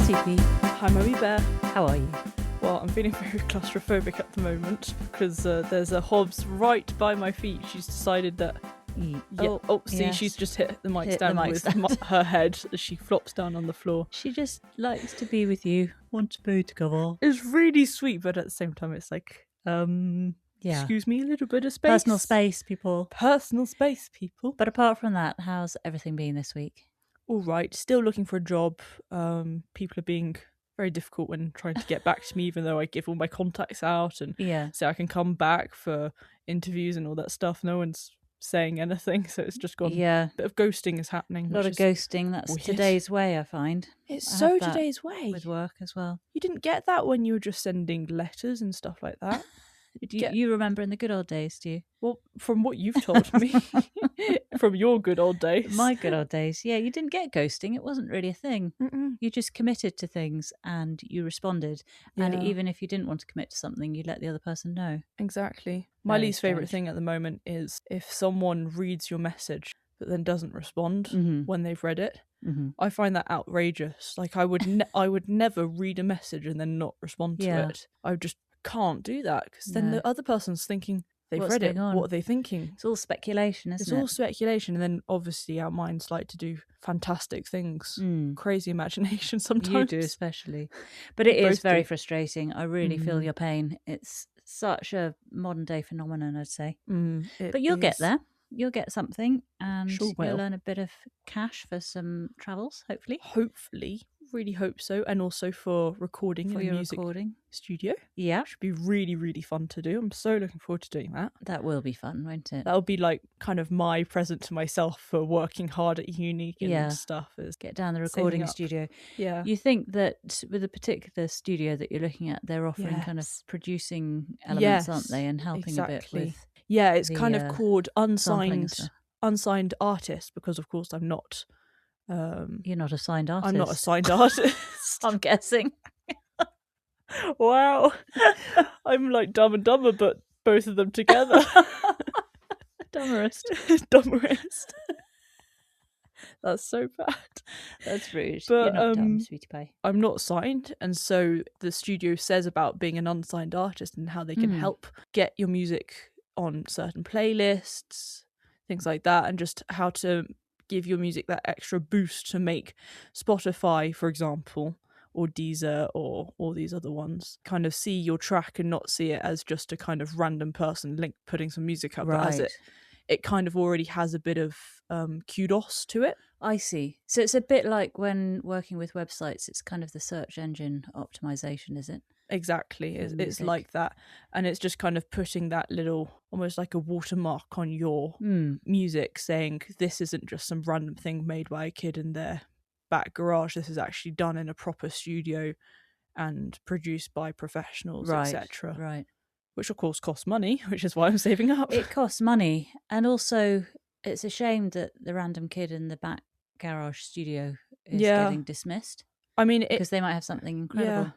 CP. Hi, Mummy Bear. How are you? Well, I'm feeling very claustrophobic at the moment because there's a Hobbs right by my feet. She's decided that... see, yes. she's just hit the mic Hit the stand mic with stand. her head as she flops down on the floor. She just likes to be with you. Wants to be together. It's really sweet, but at the same time, it's like, excuse me, a little bit of space. Personal space, people. Personal space, people. But apart from that, how's everything been this week? All right, still looking for a job. People are being very difficult when trying to get back to me, even though I give all my contacts out and say I can come back for interviews and all that stuff. No one's saying anything, so it's just gone. A bit of ghosting is happening. A lot of ghosting. That's weird. Today's way, I find. It's so today's way. With work as well. You didn't get that when you were just sending letters and stuff like that. You remember in the good old days, do you? Well, from what you've told me, from your good old days. My good old days. Yeah, you didn't get ghosting. It wasn't really a thing. You just committed to things and you responded. Yeah. And even if you didn't want to commit to something, you let the other person know. Exactly. My least favourite thing at the moment is if someone reads your message but then doesn't respond when they've read it. I find that outrageous. Like I would never read a message and then not respond to it. I just can't do that because then the other person's thinking they've read it. What are they thinking? It's all speculation, isn't it? It's all speculation, and then obviously our minds like to do fantastic things, crazy imagination sometimes. You do especially, but it is very frustrating. I really feel your pain. It's such a modern day phenomenon, I'd say. But you'll get there. You'll get something, and you'll earn a bit of cash for some travels, hopefully. Really hope so, and also for recording in a music studio. Yeah, should be really, really fun to do. I'm so looking forward to doing that. That will be fun, won't it? That'll be like kind of my present to myself for working hard at uni and stuff. Is get down the recording studio. Yeah, you think that with a particular studio that you're looking at, they're offering kind of producing elements, aren't they, and helping a bit with. Yeah, it's kind of called unsigned artist because, of course, I'm not. You're not a signed artist. I'm not a signed artist. I'm guessing. Wow. I'm like Dumb and Dumber, but both of them together. Dumberest. Dumberest. That's so bad. That's rude. But, you're not dumb, sweetie pie. I'm not signed, and so the studio says about being an unsigned artist and how they can help get your music on certain playlists, things like that, and just how to give your music that extra boost to make Spotify, for example, or Deezer or all these other ones kind of see your track and not see it as just a kind of random person putting some music up, but as it kind of already has a bit of kudos to it. I see. So it's a bit like when working with websites, it's kind of the search engine optimization, is it? Exactly. It's like that. And it's just kind of putting that little, almost like a watermark on your music, saying this isn't just some random thing made by a kid in their back garage. This is actually done in a proper studio and produced by professionals, etc. Right. Which of course costs money, which is why I'm saving up. It costs money. And also it's a shame that the random kid in the back garage studio is getting dismissed. I mean, because they might have something incredible. Yeah.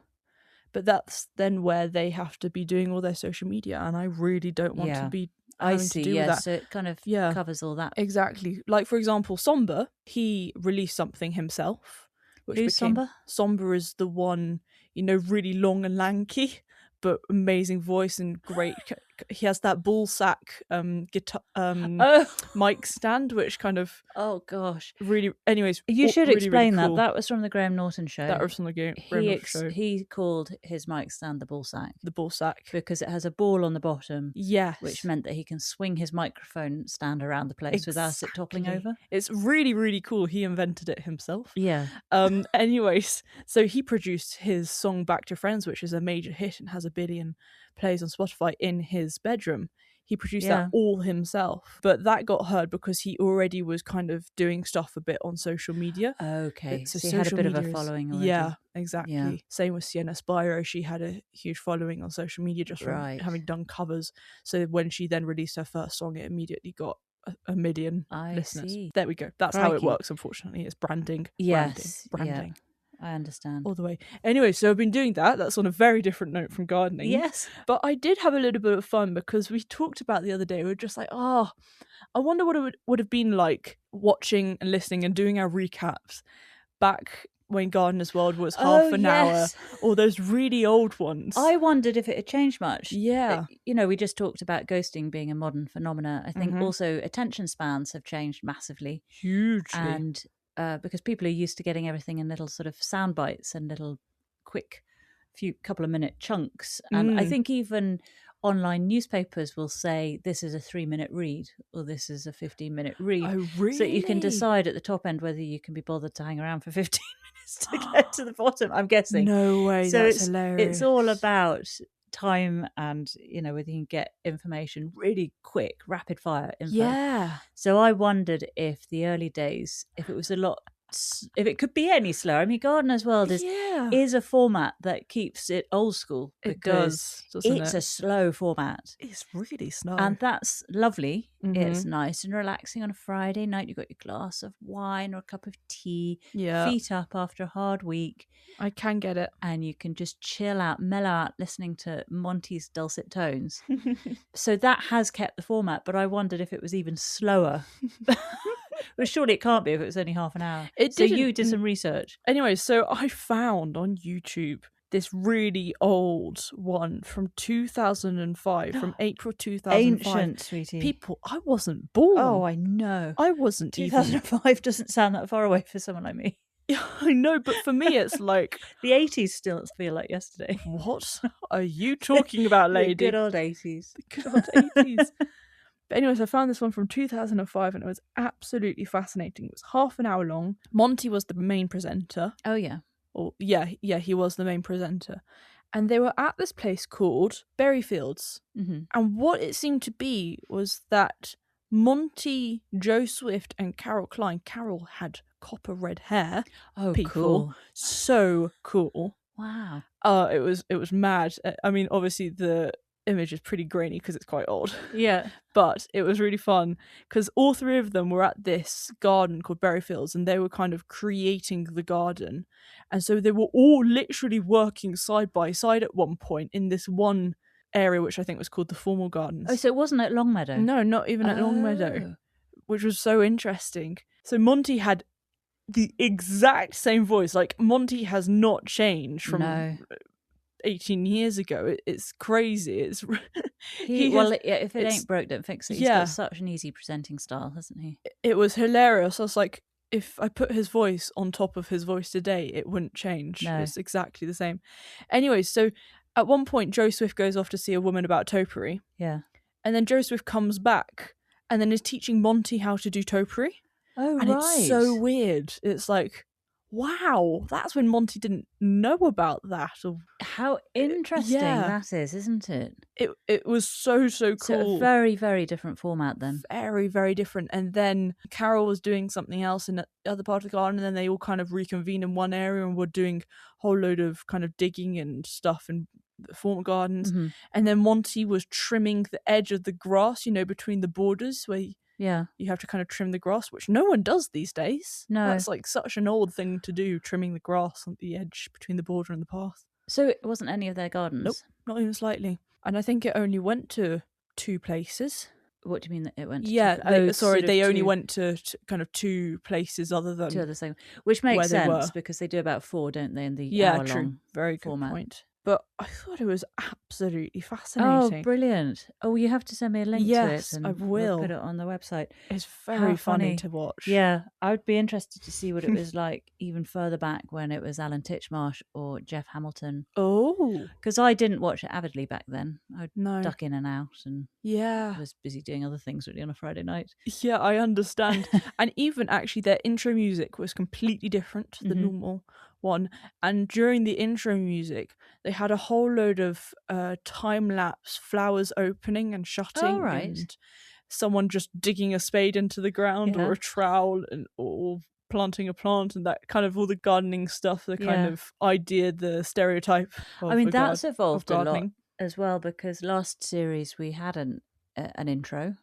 But that's then where they have to be doing all their social media, and I really don't want to be having to do that. So it kind of covers all that. Exactly. Like, for example, Somber, he released something himself. Who's Somber? Somber is the one, really long and lanky, but amazing voice and great. He has that ball sack guitar mic stand, which kind of really. Anyways, you should really, explain really cool. that. That was from the Graham Norton show. That was from the Graham Norton show. He called his mic stand the ball sack. The ball sack because it has a ball on the bottom. Yes, which meant that he can swing his microphone stand around the place without it toppling over. It's really, really cool. He invented it himself. Yeah. Anyways, so he produced his song "Back to Friends," which is a major hit and has 1 billion plays on Spotify in his bedroom. He produced that all himself, but that got heard because he already was kind of doing stuff a bit on social media. Okay, so he had a bit of a following already. Yeah, exactly. Yeah. Same with Sienna Spiro. She had a huge following on social media just from having done covers. So when she then released her first song, it immediately got 1 million listeners. See. There we go. That's how it works, unfortunately. It's branding. Yes. Branding. Yeah. I understand. All the way. Anyway, so I've been doing that. That's on a very different note from gardening. Yes. But I did have a little bit of fun because we talked about the other day. We were just like, I wonder what it would have been like watching and listening and doing our recaps back when Gardeners World was half an hour, or those really old ones. I wondered if it had changed much. Yeah. We just talked about ghosting being a modern phenomena. I think also attention spans have changed massively. Hugely. And because people are used to getting everything in little sort of sound bites and little quick couple of minute chunks. And I think even online newspapers will say this is a 3-minute read or this is a 15-minute read. Oh, really? So you can decide at the top end whether you can be bothered to hang around for 15 minutes to get to the bottom, I'm guessing. No way, so that's hilarious. It's all about time and, whether you can get information really quick, rapid fire info. Yeah. So I wondered if the early days, if it could be any slower. I mean, Gardeners World is a format that keeps it old school. It does, doesn't it? It's a slow format. It's really slow. And that's lovely. It's nice and relaxing on a Friday night. You've got your glass of wine or a cup of tea, feet up after a hard week. I can get it. And you can just chill out, mellow out, listening to Monty's dulcet tones. So that has kept the format, but I wondered if it was even slower. Well, surely it can't be if it was only half an hour. So you did some research. Anyway, so I found on YouTube this really old one from 2005, from April 2005. Ancient, sweetie. People, I wasn't born. Oh, I know. I wasn't 2005 doesn't sound that far away for someone like me. Yeah, I know, but for me it's like... The 80s still feel like yesterday. What are you talking about, lady? The good old 80s. The good old 80s. But anyways, I found this one from 2005 and it was absolutely fascinating. It was half an hour long. Monty was the main presenter. Oh, yeah. He was the main presenter. And they were at this place called Berryfields. And what it seemed to be was that Monty, Joe Swift and Carol Klein. Carol had copper red hair. Oh, people. Cool. So cool. Wow. It was mad. I mean, obviously the image is pretty grainy because it's quite old. Yeah. But it was really fun because all three of them were at this garden called Berryfields and they were kind of creating the garden. And so they were all literally working side by side at one point in this one area, which I think was called the Formal Gardens. Oh, so it wasn't at Longmeadow? No, not even at Longmeadow, which was so interesting. So Monty had the exact same voice. Like, Monty has not changed from 18 years ago. It's crazy. It's if it ain't broke, don't fix it. He's got such an easy presenting style, hasn't he? It was hilarious. I was like, if I put his voice on top of his voice today, it wouldn't change. No. It's exactly the same. Anyway, so at one point, Joe Swift goes off to see a woman about topiary. Yeah. And then Joe Swift comes back and then is teaching Monty how to do topiary. Oh, and it's so weird. It's like, wow, that's when Monty didn't know about that. How interesting that is, isn't it? It was so cool. So a very, very different format then. Very, very different. And then Carol was doing something else in the other part of the garden, and then they all kind of reconvened in one area and were doing a whole load of kind of digging and stuff in the Formal Gardens. And then Monty was trimming the edge of the grass, between the borders where you have to kind of trim the grass, which no one does these days. No. That's like such an old thing to do, trimming the grass on the edge between the border and the path. So it wasn't any of their gardens? Nope, not even slightly. And I think it only went to 2 places. What do you mean that it went to? They only went to kind of 2 places other than 2 other same, which makes sense because they do about 4, don't they, in the hour-long Very good format. Point. But I thought it was absolutely fascinating. Oh, brilliant. Oh, you have to send me a link to it. Yes, I will. We'll put it on the website. It's very funny to watch. Yeah, I would be interested to see what it was like even further back when it was Alan Titchmarsh or Jeff Hamilton. Oh. Because I didn't watch it avidly back then. I'd No. duck in and out and was busy doing other things really on a Friday night. Yeah, I understand. And even actually their intro music was completely different to the normal one. And during the intro music, they had a whole load of time-lapse flowers opening and shutting. Oh, right. And someone just digging a spade into the ground or a trowel or planting a plant and that kind of all the gardening stuff, the kind of idea, the stereotype of that's evolved a lot as well, because last series we had an intro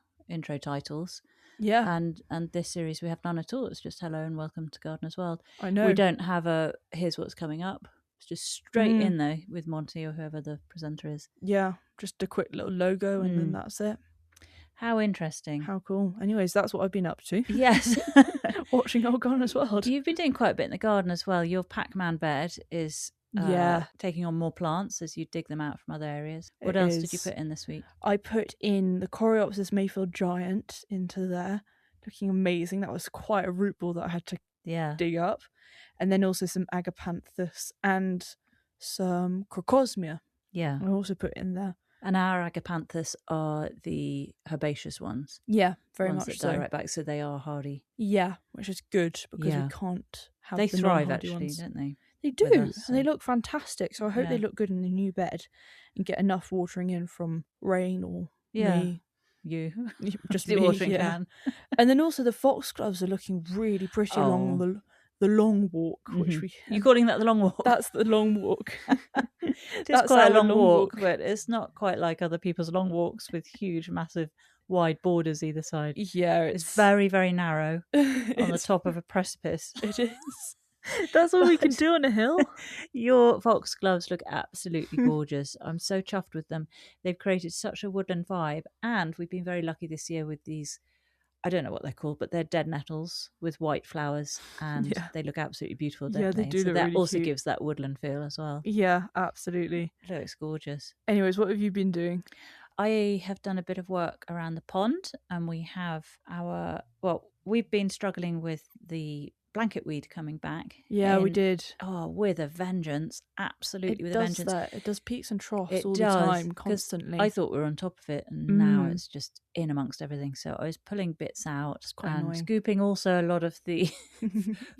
titles. Yeah. And this series we have none at all. It's just hello and welcome to Gardeners World. I know. We don't have a here's what's coming up. It's just straight in there with Monty or whoever the presenter is. Yeah, just a quick little logo and then that's it. How interesting. How cool. Anyways, that's what I've been up to. Yes. Watching old Gardeners World. You've been doing quite a bit in the garden as well. Your Pac-Man bed is taking on more plants as you dig them out from other areas. What else did you put in this week? I put in the Coreopsis Mayfield Giant into there. Looking amazing. That was quite a root ball that I had to dig up. And then also some Agapanthus and some Crocosmia. Yeah. I also put in there. And our Agapanthus are the herbaceous ones. Yeah, very ones much that die right back, so they are hardy. Yeah, which is good because we can't have they the thrive actually, ones. don't they? They do, and they look fantastic. So I hope they look good in the new bed and get enough watering in from rain or me. You just the watering can. And then also the foxgloves are looking really pretty along the long walk, which we. You calling that the long walk? That's the long walk. It's quite a long walk, but it's not quite like other people's long walks with huge, massive, wide borders either side. Yeah, it's very, very narrow on the top of a precipice. It is. That's all we can do on a hill. Your foxgloves look absolutely gorgeous. I'm so chuffed with them. They've created such a woodland vibe, and we've been very lucky this year with these. I don't know what they're called, but they're dead nettles with white flowers, and they look absolutely beautiful, don't they? Do. So that really also cute. gives that woodland feel as well. Yeah, absolutely. It looks gorgeous. Anyways, what have you been doing? I have done a bit of work around the pond, and we have we've been struggling with the blanket weed coming back. Yeah, we did. Oh, with a vengeance. Absolutely with a vengeance. It does peaks and troughs all the time, constantly. I thought we were on top of it, and now it's just in amongst everything. So I was pulling bits out and annoying. Scooping also a lot of the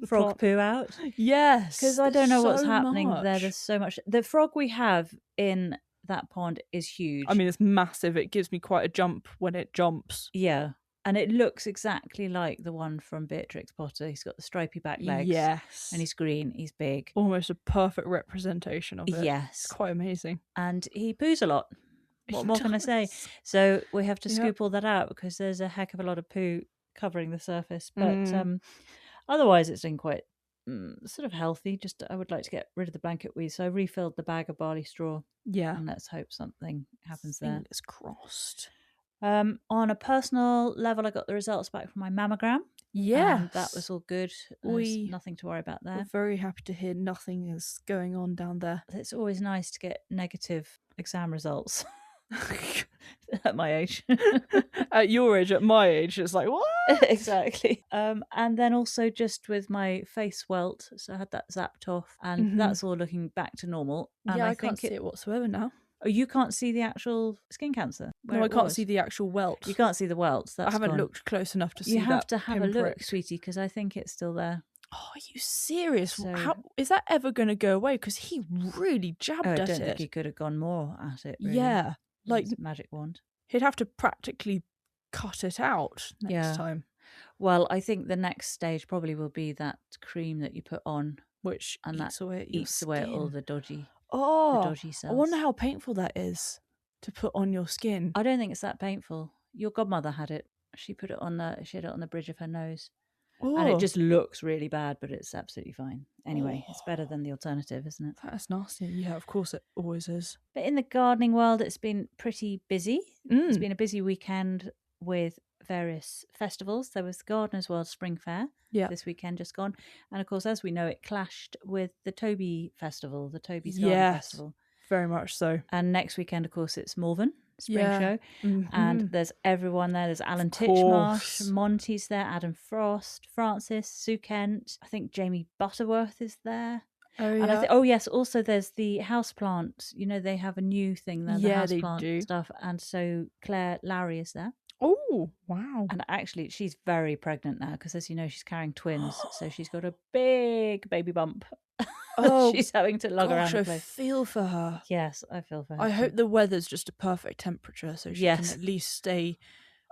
frog poo out. Yes. Because I don't know what's happening there. There's so much. The frog we have in that pond is huge. I mean, it's massive. It gives me quite a jump when it jumps. Yeah. And it looks exactly like the one from Beatrix Potter. He's got the stripy back legs. Yes. And he's green. He's big. Almost a perfect representation of it. Yes. It's quite amazing. And he poos a lot. What more can I say? So we have to scoop all that out because there's a heck of a lot of poo covering the surface. But otherwise it's been quite sort of healthy. Just I would like to get rid of the blanket weed. So I refilled the bag of barley straw. Yeah. And let's hope something happens there. Fingers crossed. On a personal level, I got the results back from my mammogram. Yeah, that was all good. There's nothing to worry about there. We're very happy to hear nothing is going on down there. It's always nice to get negative exam results at my age. At your age, at my age, it's like, what? Exactly. And then also just with my face welt, so I had that zapped off, and that's all looking back to normal. And I can't see it whatsoever now. Oh, you can't see the actual skin cancer? No, I can't see the actual welt. You can't see the welts. I haven't looked close enough to see that. You have to have a look, pinprick. sweetie, because I think it's still there. Oh, are you serious? So, how is that ever going to go away? Because he really jabbed at it. I don't think he could have gone more at it, really. Yeah. Like magic wand. He'd have to practically cut it out next time. Well, I think the next stage probably will be that cream that you put on, which eats away at all the dodgy. Oh, the dodgy cells. I wonder how painful that is to put on your skin. I don't think it's that painful. Your godmother had it. She had it on the bridge of her nose. Oh. And it just looks really bad, but it's absolutely fine. Anyway, it's better than the alternative, isn't it? That's nasty. Yeah, of course it always is. But in the gardening world, it's been pretty busy. It's been a busy weekend with various festivals. There was the Gardeners World Spring Fair this weekend just gone. And of course, as we know, it clashed with the Toby Festival, the Toby's Garden Festival. Very much so. And next weekend, of course, it's Malvern Spring Show. And there's everyone there. There's Alan Titchmarsh, Monty's there, Adam Frost, Francis, Sue Kent. I think Jamie Butterworth is there. Oh, yeah. And yes, also there's the houseplant. You know, they have a new thing there, the houseplant stuff. And so Claire Lowry is there. Oh, wow. And actually, she's very pregnant now because, as you know, she's carrying twins. So she's got a big baby bump. Oh, she's having to lug around the place. I feel for her. Yes, I feel for her. I hope the weather's just a perfect temperature so she can at least stay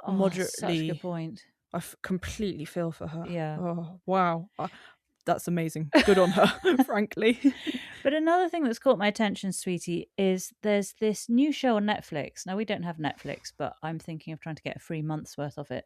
moderately. Such a good point. I completely feel for her. Yeah. Oh, wow. That's amazing. Good on her, frankly. But another thing that's caught my attention, sweetie, is there's this new show on Netflix. Now, we don't have Netflix, but I'm thinking of trying to get a free month's worth of it.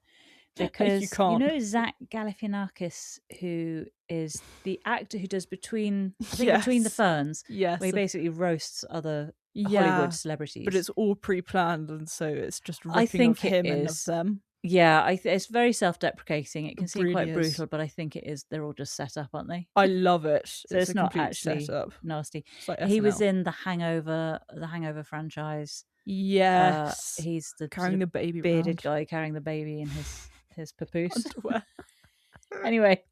Because you know Zach Galifianakis, who is the actor who does Between the Ferns, where he basically roasts other Hollywood celebrities. But it's all pre-planned, and so it's just ripping of him and of them. Yeah, it's very self-deprecating. It can seem really quite brutal, but I think it is. They're all just set up, aren't they? I love it. So it's not actually setup. Nasty. Like he was in the Hangover franchise. Yes, he's the carrying the baby, bearded guy carrying the baby in his papoose. Anyway,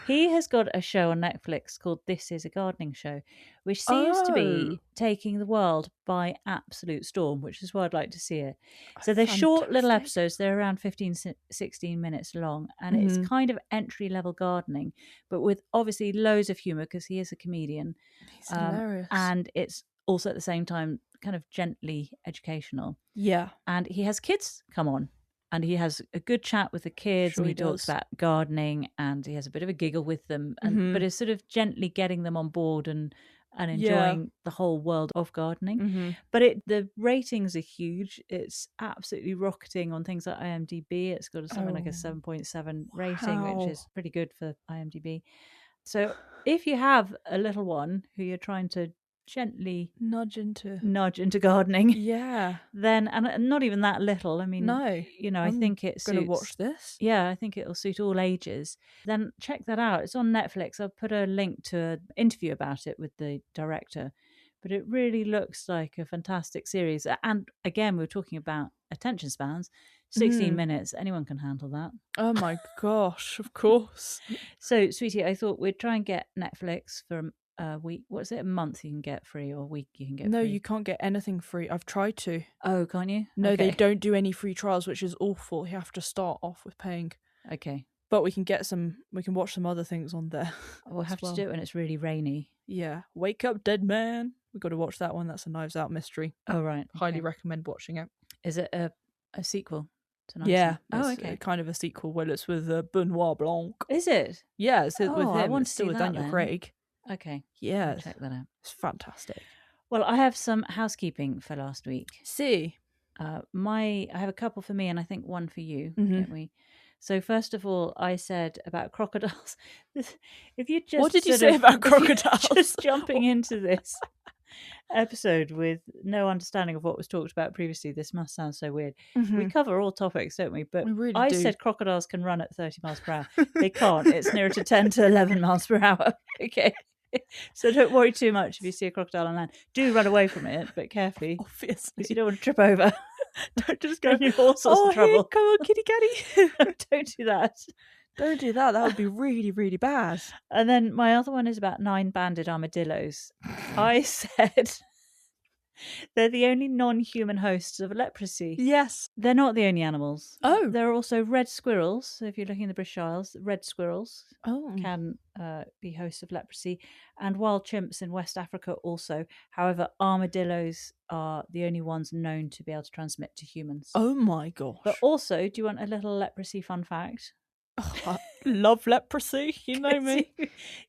he has got a show on Netflix called This Is a Gardening Show, which seems to be taking the world by absolute storm, which is why I'd like to see it. So they're short little episodes. They're around 15, 16 minutes long, and it's kind of entry-level gardening, but with obviously loads of humour because he is a comedian. He's hilarious. And it's also at the same time kind of gently educational. Yeah. And he has kids come on. And he has a good chat with the kids, and he talks about gardening, and he has a bit of a giggle with them, but is sort of gently getting them on board and enjoying the whole world of gardening. But the ratings are huge. It's absolutely rocketing on things like IMDb. It's got something like a 7.7 rating, which is pretty good for IMDb. So if you have a little one who you're trying to gently nudge into gardening, then, and not even that little, I mean, no, I think it's gonna watch this. I think it'll suit all ages. Then check that out. It's on Netflix. I'll put a link to an interview about it with the director, but it really looks like a fantastic series. And again, we were talking about attention spans. 16 minutes, anyone can handle that. Oh my gosh, of course. So sweetie, I thought we'd try and get Netflix for a week. What's it, a month you can get free, or a week you can get free? No, you can't get anything free. I've tried to. Oh, can't you? No, they don't do any free trials, which is awful. You have to start off with paying. Okay. But we can watch some other things on there. We'll have to do it when it's really rainy. Yeah. Wake Up Dead Man. We've got to watch that one. That's a Knives Out mystery. Oh, right. Highly recommend watching it. Is it a sequel to Knives Out? Yeah. Oh, okay. Kind of a sequel. Well, it's with Benoit Blanc. Is it? Yeah, it's with him. I want to still with Daniel Craig. Okay. Yeah. Check that out. It's fantastic. Well, I have some housekeeping for last week. See. I have a couple for me and I think one for you, don't we? So first of all, I said about crocodiles. If you just what did you say about crocodiles? Just jumping into this episode with no understanding of what was talked about previously, this must sound so weird. We cover all topics, don't we? But I said crocodiles can run at 30 miles per hour. They can't. It's nearer to 10 to 11 miles per hour. Okay. So don't worry too much if you see a crocodile on land. Do run away from it, but carefully. Obviously. Because you don't want to trip over. Don't just go in all sorts of trouble. Hey, come on, kitty catty. Don't do that. Don't do that. That would be really, really bad. And then my other one is about 9-banded armadillos. I said they're the only non-human hosts of leprosy. Yes. They're not the only animals. Oh. There are also red squirrels. So if you're looking in the British Isles, red squirrels can be hosts of leprosy. And wild chimps in West Africa also. However, armadillos are the only ones known to be able to transmit to humans. Oh my gosh. But also, do you want a little leprosy fun fact? Oh, I love leprosy. You know me.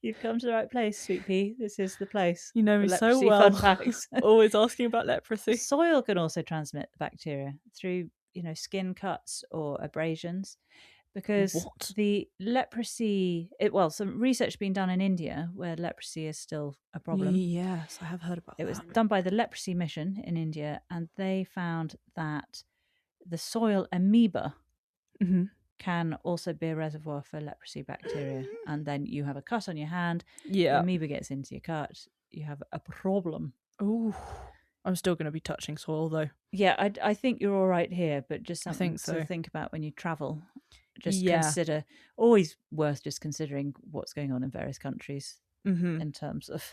You've come to the right place, Sweet Pea. This is the place. You know me so well. Fun facts. Always asking about leprosy. Soil can also transmit the bacteria through, skin cuts or abrasions, because the leprosy. Some research has been done in India where leprosy is still a problem. Yes, I have heard about that. It was done by the Leprosy Mission in India, and they found that the soil amoeba can also be a reservoir for leprosy bacteria. And then you have a cut on your hand. Yeah. The amoeba gets into your cut. You have a problem. Ooh. I'm still going to be touching soil though. Yeah, I think you're all right here, but just something to think about when you travel. Just consider, always worth just considering what's going on in various countries in terms of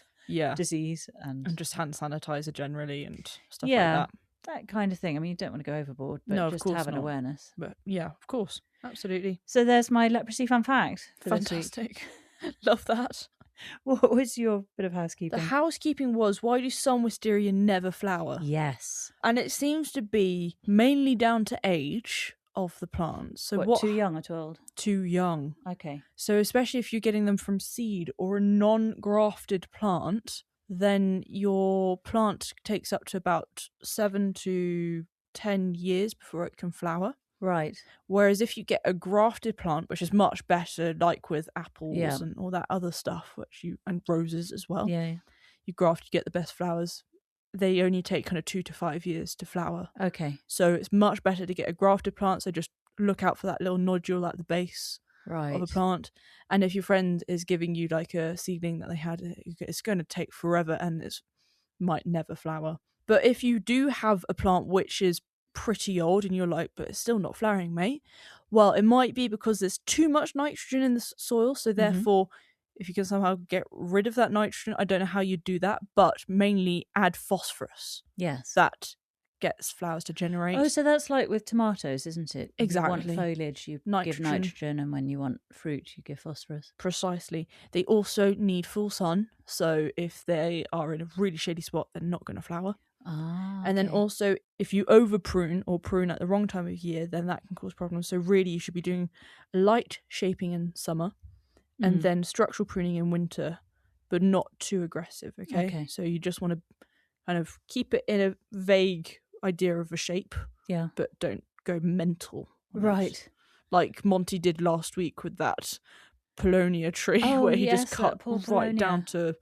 disease and just hand sanitizer generally and stuff like that. That kind of thing. I mean, you don't want to go overboard, but just have an awareness. But yeah, of course. Absolutely. So there's my leprosy fun fact. Fantastic. Love that. What was your bit of housekeeping? The housekeeping was, why do some wisteria never flower? Yes. And it seems to be mainly down to age of the plants. So what, too young or too old? Too young. Okay. So especially if you're getting them from seed or a non-grafted plant, then your plant takes up to about 7 to 10 years before it can flower. Right. Whereas if you get a grafted plant, which is much better, like with apples and all that other stuff, and roses as well. Yeah. You graft, you get the best flowers they only take kind of 2 to 5 years to flower. Okay. So it's much better to get a grafted plant. So just look out for that little nodule at the base of a plant. And if your friend is giving you like a seedling that they had, it's going to take forever and it might never flower. But if you do have a plant which is pretty old and you're like, but it's still not flowering, mate, well, it might be because there's too much nitrogen in the soil. So therefore, if you can somehow get rid of that nitrogen, I don't know how you do that, but mainly add phosphorus. Yes. That gets flowers to generate. Oh, so that's like with tomatoes, isn't it? Exactly. When you want foliage, you give nitrogen, and when you want fruit, you give phosphorus. Precisely. They also need full sun, so if they are in a really shady spot, they're not going to flower. And then also, if you over prune or prune at the wrong time of year, then that can cause problems. So really, you should be doing light shaping in summer, and then structural pruning in winter, but not too aggressive. Okay. So you just want to kind of keep it in a vague idea of a shape, but don't go mental. Right. Like Monty did last week with that Polonia tree, where he just cut right down to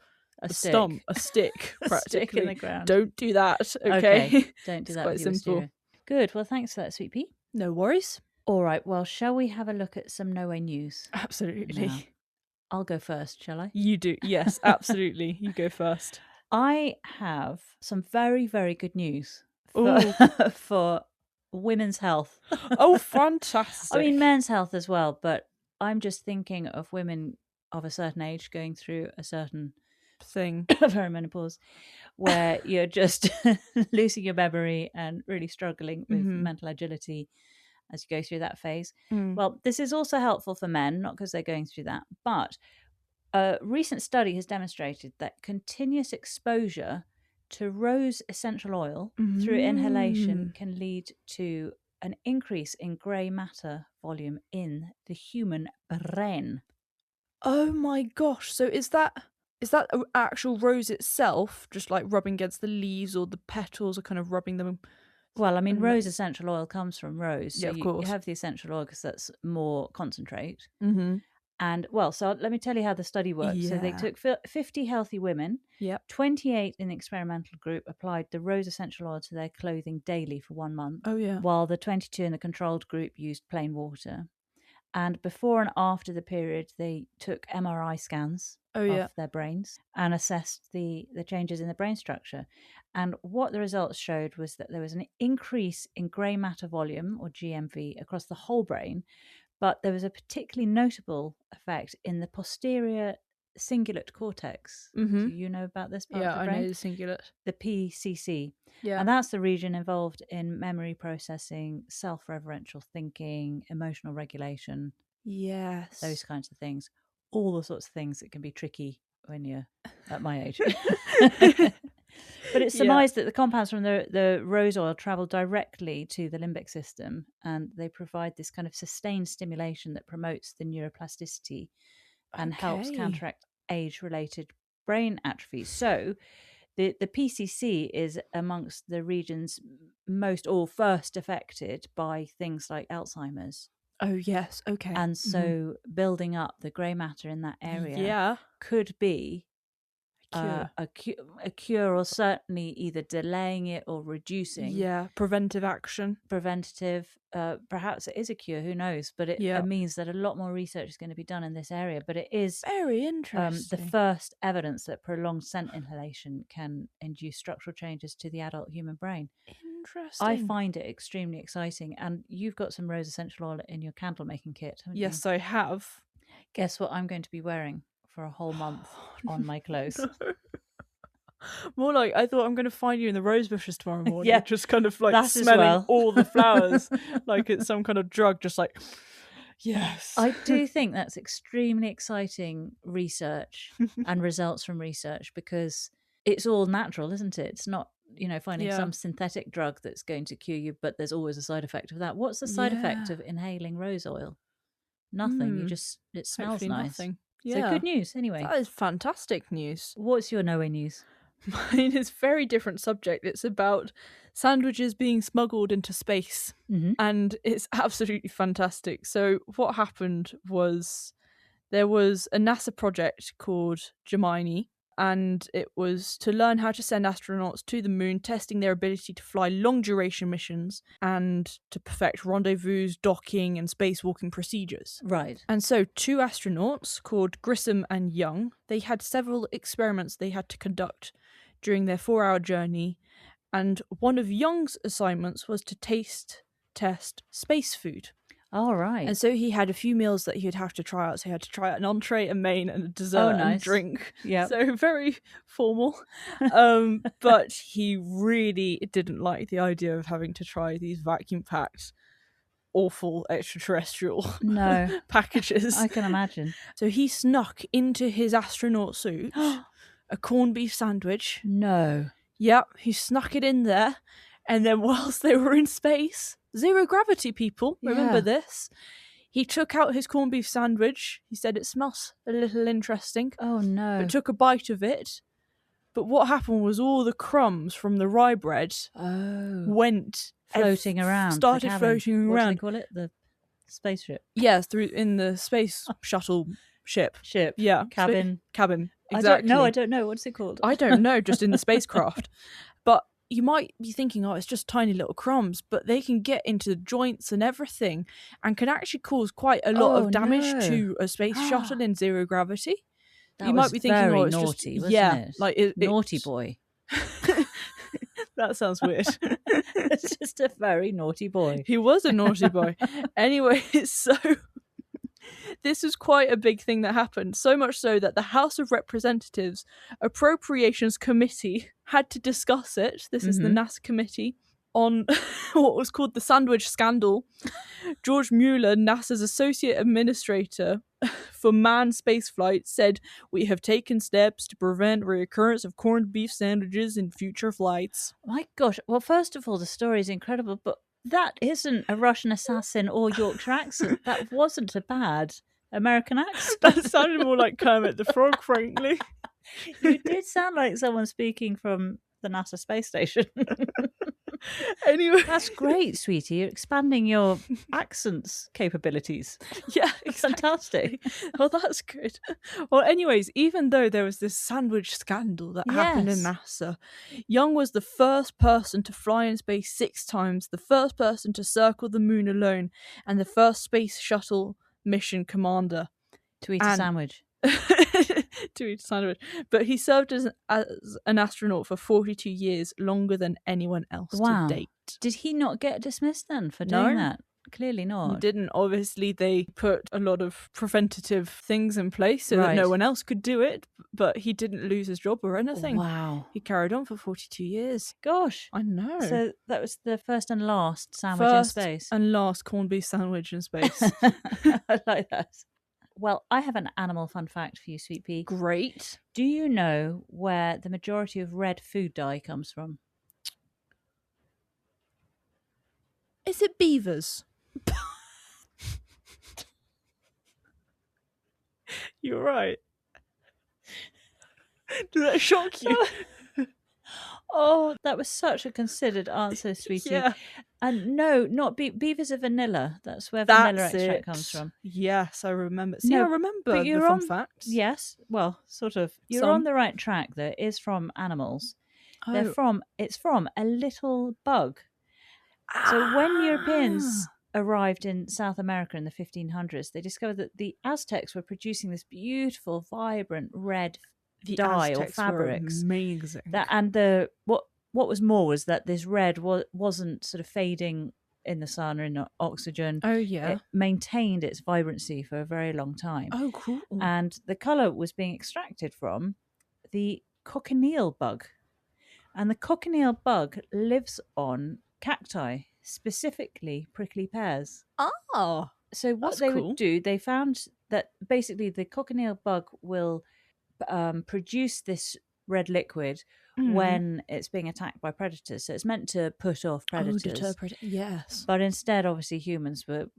a stump, a stick, practically. Stick in the ground. Don't do that, okay? Don't do that quite with your simple. wisteria. Good. Well, thanks for that, Sweet Pea. No worries. All right. Well, shall we have a look at some No Way news? Absolutely. Now, I'll go first, shall I? You do. Yes, absolutely. You go first. I have some very, very good news for women's health. Oh, fantastic. I mean, men's health as well, but I'm just thinking of women of a certain age going through a certain thing, perimenopause, where you're just losing your memory and really struggling with mental agility as you go through that phase. Well, this is also helpful for men, not because they're going through that, but a recent study has demonstrated that continuous exposure to rose essential oil through inhalation can lead to an increase in grey matter volume in the human brain. Oh my gosh. So is that an actual rose itself, just like rubbing against the leaves, or the petals are kind of rubbing them? Well, I mean, rose essential oil comes from rose. So of course. You have the essential oil because that's more concentrate. And, well, so let me tell you how the study worked. So they took 50 healthy women. 28 in the experimental group applied the rose essential oil to their clothing daily for 1 month. While the 22 in the controlled group used plain water. And before and after the period, they took MRI scans of their brains and assessed the changes in the brain structure. And what the results showed was that there was an increase in grey matter volume, or GMV, across the whole brain, but there was a particularly notable effect in the posterior cingulate cortex. Do you know about this part of the brain? I know the cingulate. The PCC. And that's the region involved in memory processing, self-referential thinking, emotional regulation. Yes. Those kinds of things. All the sorts of things that can be tricky when you're at my age. But it's surmised that the compounds from the rose oil travel directly to the limbic system, and they provide this kind of sustained stimulation that promotes the neuroplasticity and helps counteract age-related brain atrophy. So the PCC is amongst the regions most or first affected by things like Alzheimer's. Oh, yes. Okay. And so building up the grey matter in that area could be a cure, or certainly either delaying it or reducing. Preventive action. Perhaps it is a cure, who knows, but it means that a lot more research is going to be done in this area. But it is very interesting. The first evidence that prolonged scent inhalation can induce structural changes to the adult human brain. Interesting. I find it extremely exciting. And you've got some rose essential oil in your candle making kit, haven't you? Yes, I have. Guess what I'm going to be wearing for a whole month on my clothes? No. More like, I thought I'm going to find you in the rose bushes tomorrow morning. Just kind of like that smelling all the flowers like it's some kind of drug, just like, yes. I do think that's extremely exciting research and results from research, because it's all natural, isn't it? It's not, finding some synthetic drug that's going to cure you, but there's always a side effect of that. What's the side effect of inhaling rose oil? Nothing. It smells hopefully nice. Nothing. So good news anyway. That is fantastic news. What's your No Way news? Mine is a very different subject. It's about sandwiches being smuggled into space. And it's absolutely fantastic. So what happened was there was a NASA project called Gemini, and it was to learn how to send astronauts to the moon, testing their ability to fly long-duration missions and to perfect rendezvous, docking, and spacewalking procedures. Right. And so 2 astronauts called Grissom and Young, they had several experiments they had to conduct during their 4-hour journey, and one of Young's assignments was to test space food. All right. And so he had a few meals that he would have to try out. So he had to try out an entree, a main, and a dessert and a drink. Yeah. So very formal. But he really didn't like the idea of having to try these vacuum-packed, awful extraterrestrial packages. I can imagine. So he snuck into his astronaut suit a corned beef sandwich. No. Yep, he snuck it in there. And then whilst they were in space, zero gravity, people, remember this, he took out his corned beef sandwich. He said it smells a little interesting. Oh, no. But took a bite of it. But what happened was all the crumbs from the rye bread went... floating around. Started floating around. What do they call it? The spaceship? Yes, in the space shuttle ship. Yeah. Cabin. Exactly. I don't know. What's it called? I don't know, just in the spacecraft. But you might be thinking, oh, it's just tiny little crumbs, but they can get into the joints and everything and can actually cause quite a lot of damage to a space shuttle in zero gravity. That you might be thinking, oh, it's naughty, just... wasn't it? Like naughty boy. That sounds weird. It's just a very naughty boy. He was a naughty boy. Anyway, so... This was quite a big thing that happened, so much so that the House of Representatives Appropriations Committee had to discuss it. This is the NASA committee on what was called the sandwich scandal. George Mueller, NASA's associate administrator for manned spaceflight, said, "We have taken steps to prevent reoccurrence of corned beef sandwiches in future flights." My gosh. Well, first of all, the story is incredible, but that isn't a Russian assassin or Yorkshire accent. That wasn't a bad American accent. That sounded more like Kermit the Frog, frankly. You did sound like someone speaking from the NASA space station. Anyway. That's great, sweetie. You're expanding your accents capabilities. Yeah, it's fantastic. Well, that's good. Well, anyways, even though there was this sandwich scandal that happened in NASA, Young was the first person to fly in space 6 times, the first person to circle the moon alone, and the first space shuttle mission commander. To eat a sandwich. To eat a sandwich. But he served as an astronaut for 42 years, longer than anyone else to date. Did he not get dismissed then for doing that? Clearly not. He didn't. Obviously, they put a lot of preventative things in place so that no one else could do it, but he didn't lose his job or anything. Wow. He carried on for 42 years. Gosh. I know. So that was the first and last sandwich in space. And last corned beef sandwich in space. I like that. Well, I have an animal fun fact for you, Sweet Pea. Great. Do you know where the majority of red food dye comes from? Is it beavers? You're right. Did that shock you? Oh, that was such a considered answer, sweetie. Yeah. And no, not beavers are vanilla. That's where vanilla extract comes from. Yes, I remember. See, I remember the fun facts. Yes, well, sort of. You're on the right track, though. It is from animals. Oh. It's from a little bug. So when Europeans arrived in South America in the 1500s, they discovered that the Aztecs were producing this beautiful, vibrant red dye or fabrics. Amazing. What was more was that this red wasn't sort of fading in the sun or in oxygen. Oh yeah, it maintained its vibrancy for a very long time. Oh cool. And the colour was being extracted from the cochineal bug, and the cochineal bug lives on cacti, specifically prickly pears. Oh, so what they would do, they found that basically the cochineal bug will produce this red liquid when it's being attacked by predators. So it's meant to put off predators. Deter predators. Yes. But instead, obviously, humans were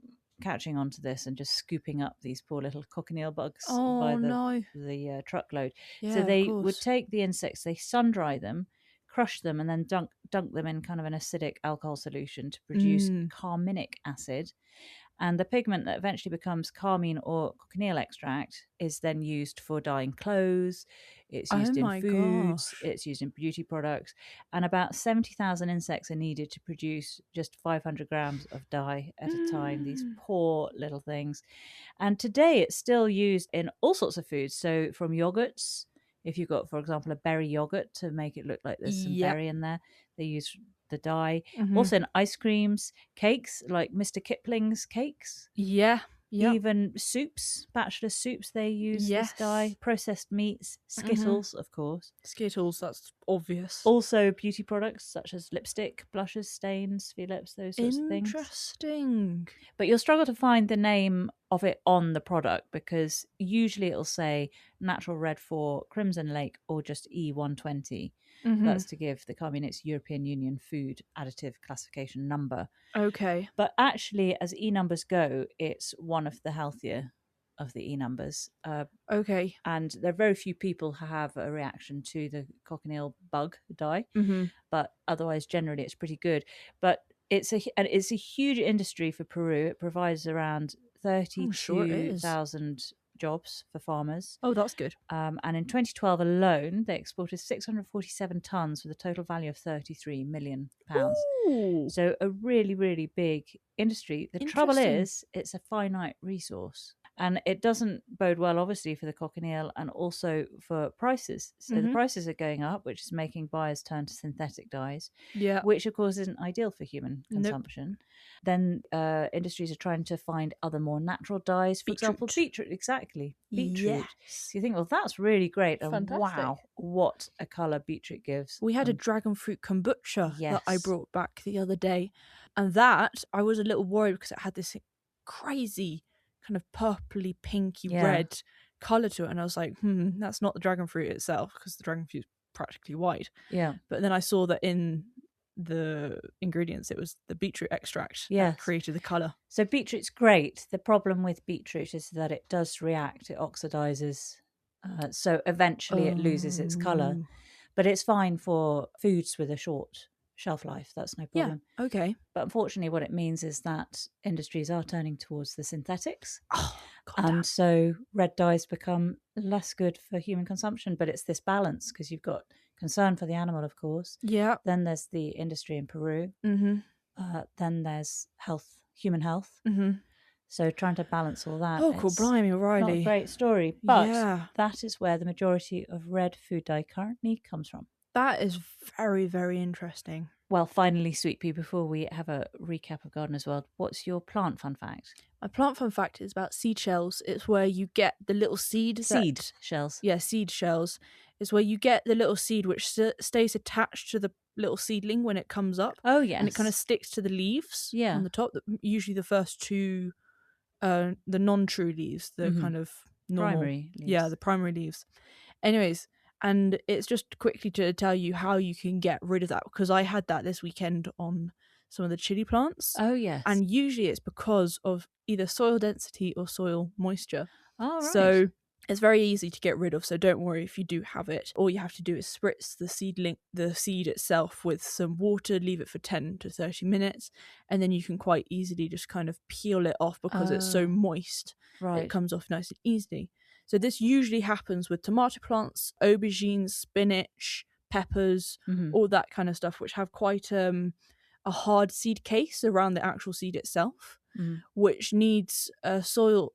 catching on to this and just scooping up these poor little cochineal bugs by the truckload. Yeah, so they would take the insects, they sun dry them, crush them, and then dunk them in kind of an acidic alcohol solution to produce carminic acid. And the pigment that eventually becomes carmine or cochineal extract is then used for dyeing clothes. It's used in foods. It's used in beauty products. And about 70,000 insects are needed to produce just 500 grams of dye at a time. These poor little things. And today it's still used in all sorts of foods. So from yogurts, if you've got, for example, a berry yogurt to make it look like there's some berry in there, they use the dye. Also in ice creams, cakes, like Mr. Kipling's cakes. Even soups, bachelor soups, they use this dye. Processed meats, Skittles, of course. Skittles, that's obvious. Also beauty products such as lipstick, blushes, stains for your lips, those sorts of things. Interesting. But you'll struggle to find the name of it on the product because usually it'll say natural red for Crimson Lake or just E120. That's to give the carmine its European Union food additive classification number. Okay. But actually, as E numbers go, it's one of the healthier of the E numbers. Okay. And there are very few people who have a reaction to the cochineal bug dye. But otherwise, generally, it's pretty good. But it's a huge industry for Peru. It provides around 32,000 jobs for farmers. Oh, that's good. And in 2012 alone, they exported 647 tons with a total value of £33 million. Ooh. So a really, really big industry. The trouble is, it's a finite resource. And it doesn't bode well, obviously, for the cochineal and also for prices. So the prices are going up, which is making buyers turn to synthetic dyes, which, of course, isn't ideal for human consumption. Then industries are trying to find other more natural dyes. For example, beetroot. Exactly. Beetroot. So you think, well, that's really great. And wow, what a colour beetroot gives. We had a dragon fruit kombucha that I brought back the other day. And that, I was a little worried because it had this crazy kind of purpley pinky red colour to it, and I was like, that's not the dragon fruit itself, because the dragon fruit is practically white. But then I saw that in the ingredients it was the beetroot extract that created the colour. So beetroot's great. The problem with beetroot is that it does react, it oxidizes, so eventually it loses its colour. But it's fine for foods with a short shelf life. That's no problem. Okay. But unfortunately what it means is that industries are turning towards the synthetics. And so red dyes become less good for human consumption. But it's this balance, because you've got concern for the animal, of course. Then there's the industry in Peru. Then there's human health. So trying to balance all that. Oh, cool, blimey, O'Reilly. Not a great story. But that is where the majority of red food dye currently comes from. That is very, very interesting. Well, finally, Sweet Pea, before we have a recap of Gardeners World, what's your plant fun fact? My plant fun fact is about seed shells. It's where you get the little seed. Seed shells. Yeah, seed shells. It's where you get the little seed which stays attached to the little seedling when it comes up. Oh, yes. And it kind of sticks to the leaves on the top. Usually the first two, the non-true leaves, the kind of normal. Primary leaves. Yeah, the primary leaves. Anyways, and it's just quickly to tell you how you can get rid of that, because I had that this weekend on some of the chili plants. Oh, yes. And usually it's because of either soil density or soil moisture. Oh, right. So it's very easy to get rid of, so don't worry if you do have it. All you have to do is spritz the seed itself with some water, leave it for 10 to 30 minutes, and then you can quite easily just kind of peel it off because it's so moist. Right. It comes off nice and easily. So this usually happens with tomato plants, aubergines, spinach, peppers, all that kind of stuff, which have quite a hard seed case around the actual seed itself, which needs a soil,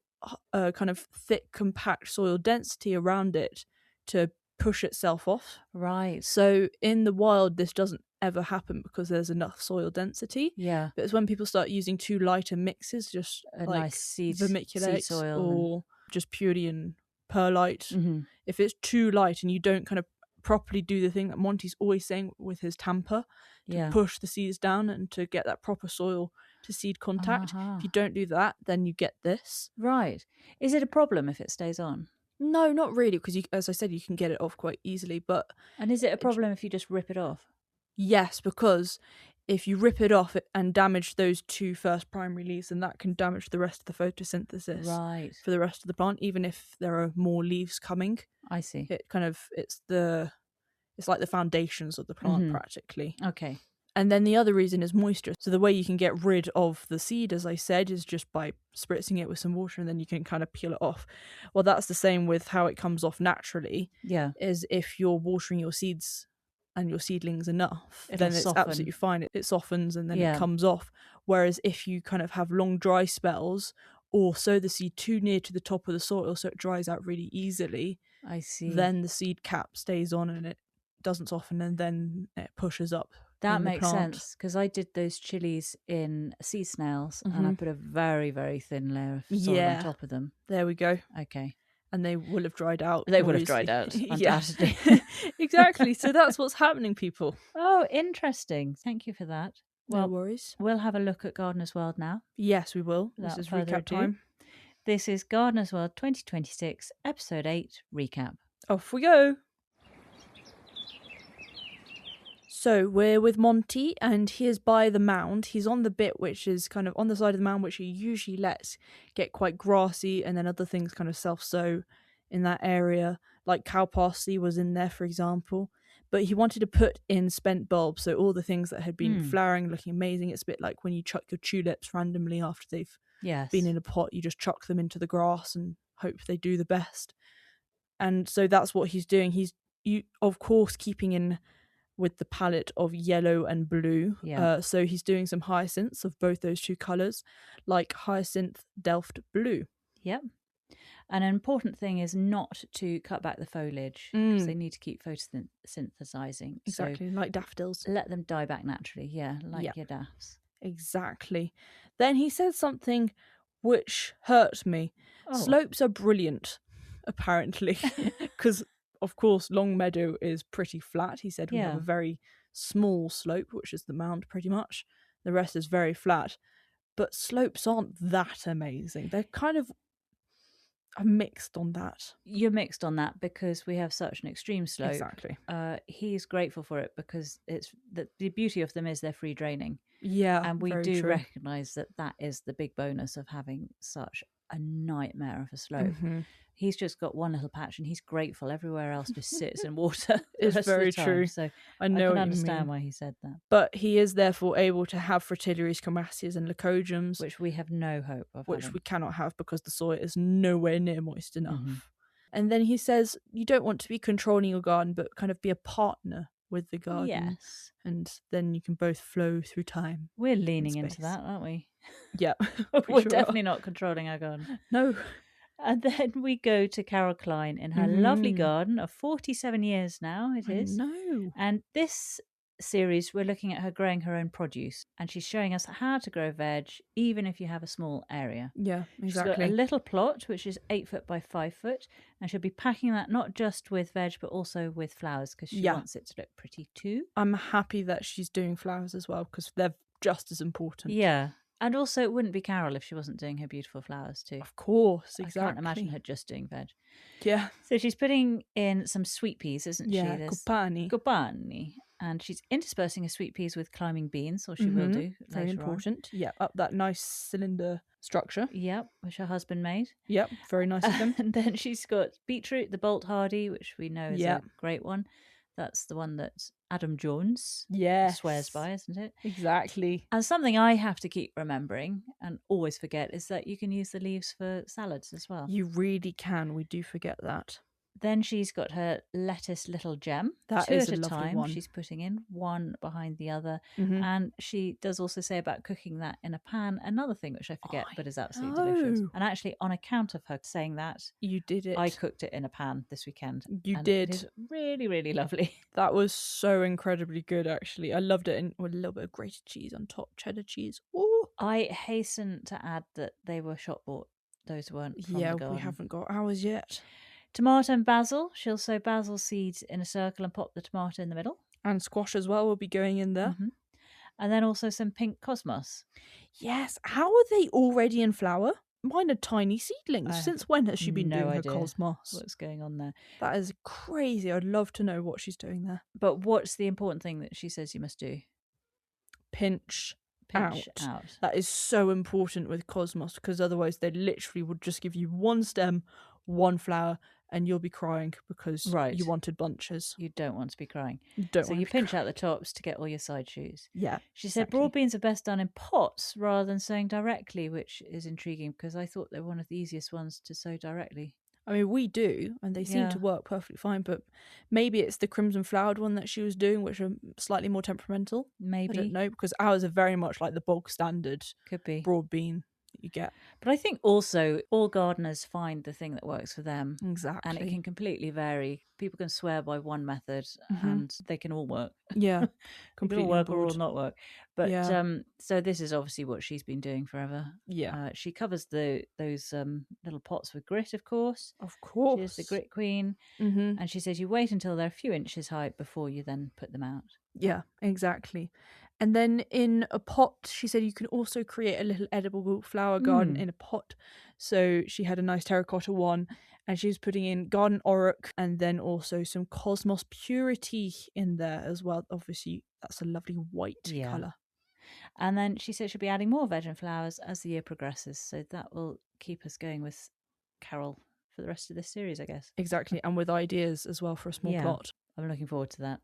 kind of thick, compact soil density around it to push itself off. Right. So in the wild, this doesn't ever happen because there's enough soil density. Yeah. But it's when people start using too lighter mixes, just a like nice seed vermiculite or just purity and perlite. If it's too light and you don't kind of properly do the thing that Monty's always saying with his tamper, to push the seeds down and to get that proper soil to seed contact. If you don't do that, then you get this. Right. Is it a problem if it stays on? No, not really, because as I said, you can get it off quite easily. And is it a problem if you just rip it off? Yes, because if you rip it off and damage those two first primary leaves, then that can damage the rest of the photosynthesis for the rest of the plant, even if there are more leaves coming. I see. It's like the foundations of the plant practically. Okay. And then the other reason is moisture. So the way you can get rid of the seed, as I said, is just by spritzing it with some water, and then you can kind of peel it off. Well, that's the same with how it comes off naturally. Yeah. Is if you're watering your seeds and your seedlings enough, It'll then it's soften. absolutely fine. It softens and then it comes off. Whereas if you kind of have long dry spells or sow the seed too near to the top of the soil so it dries out really easily, I see. then the seed cap stays on and it doesn't soften, and then it pushes up. That makes sense, because I did those chilies in sea snails and I put a very, very thin layer of soil on top of them. There we go. Okay. And they will have dried out. They would have dried out, undoubtedly. Exactly. So that's what's happening, people. Oh, interesting. Thank you for that. Well, no worries. We'll have a look at Gardeners World now. Yes, we will. This is recap time. This is Gardeners World 2026, Episode 8, Recap. Off we go. So we're with Monty, and he is by the mound. He's on the bit which is kind of on the side of the mound, which he usually lets get quite grassy, and then other things kind of self-sow in that area. Like cow parsley was in there, for example. But he wanted to put in spent bulbs, so all the things that had been flowering, looking amazing. It's a bit like when you chuck your tulips randomly after they've been in a pot. You just chuck them into the grass and hope they do the best. And so that's what he's doing. He's, of course, keeping in with the palette of yellow and blue. So he's doing some hyacinths of both those two colours, like hyacinth Delft blue. Yep. An important thing is not to cut back the foliage, because they need to keep photosynthesizing. Exactly, so like daffodils. Let them die back naturally, like your daffs. Exactly. Then he said something which hurt me. Slopes are brilliant, apparently, because of course Longmeadow is pretty flat. He said we have a very small slope, which is the mound pretty much. The rest is very flat. But slopes aren't that amazing. They're kind of... I'm mixed on that. You're mixed on that because we have such an extreme slope. Exactly. He's grateful for it because it's the beauty of them is they're free draining. Yeah, and we do recognise that is the big bonus of having such a nightmare of a slope. He's just got one little patch and he's grateful. Everywhere else just sits in water. It's very true. So I know. I can understand why he said that. But he is therefore able to have fritillaries, comatias, and leucojums, which we have no hope of. Which we cannot have because the soil is nowhere near moist enough. And then he says you don't want to be controlling your garden, but kind of be a partner with the garden. Yes. And then you can both flow through time. We're leaning into that, aren't we? Yeah. We're definitely not controlling our garden. No. And then we go to Carol Klein in her lovely garden of 47 years now, it is. No. And this series, we're looking at her growing her own produce. And she's showing us how to grow veg, even if you have a small area. Yeah, exactly. She's got a little plot, which is 8 foot by 5 foot. And she'll be packing that not just with veg, but also with flowers, because she wants it to look pretty too. I'm happy that she's doing flowers as well, because they're just as important. Yeah. And also, it wouldn't be Carol if she wasn't doing her beautiful flowers too. Of course, exactly. I can't imagine her just doing veg. Yeah. So she's putting in some sweet peas, isn't she? Yeah, Copani. And she's interspersing her sweet peas with climbing beans, or she will do Very important. On. Yeah, up that nice cylinder structure. Yep, which her husband made. Yep, very nice of them. And then she's got beetroot, the Bolt Hardy, which we know is a great one. That's the one that Adam Jones swears by, isn't it? Exactly. And something I have to keep remembering and always forget is that you can use the leaves for salads as well. You really can. We do forget that. Then she's got her lettuce little gem. That two is at a a lovely time. one. She's putting in one behind the other. And she does also say about cooking that in a pan. Another thing which I forget, but is absolutely delicious. And actually, on account of her saying that, you did it. I cooked it in a pan this weekend. You did. It is really, really lovely. That was so incredibly good, actually. I loved it. And with a little bit of grated cheese on top, cheddar cheese. Ooh. I hasten to add that they were shop bought. Those weren't from the garden. We haven't got ours yet. Tomato and basil. She'll sow basil seeds in a circle and pop the tomato in the middle. And squash as well will be going in there. And then also some pink cosmos. Yes. How are they already in flower? Mine are tiny seedlings. Since when has she been doing her cosmos? What's going on there? That is crazy. I'd love to know what she's doing there. But what's the important thing that she says you must do? Pinch out. That is so important with cosmos, because otherwise they literally would just give you one stem, one flower, and you'll be crying because you wanted bunches. You don't want to be crying. So you pinch out the tops to get all your side shoots. Yeah. She said broad beans are best done in pots rather than sowing directly, which is intriguing because I thought they were one of the easiest ones to sow directly. I mean, we do, and they seem to work perfectly fine, but maybe it's the crimson flowered one that she was doing, which are slightly more temperamental. Maybe. I don't know, because ours are very much like the bog standard could be broad bean that you get. But I think also all gardeners find the thing that works for them. Exactly. And it can completely vary. People can swear by one method and they can all work. Yeah. Completely work or all not work. But so this is obviously what she's been doing forever. Yeah. She covers those little pots with grit, of course. Of course. She is the grit queen. And she says you wait until they're a few inches high before you then put them out. Yeah, exactly. And then in a pot, she said you can also create a little edible flower garden in a pot. So she had a nice terracotta one, and she was putting in garden auroch and then also some cosmos purity in there as well. Obviously, that's a lovely white colour. And then she said she'll be adding more veg and flowers as the year progresses. So that will keep us going with Carol for the rest of this series, I guess. Exactly, and with ideas as well for a small plot. I'm looking forward to that.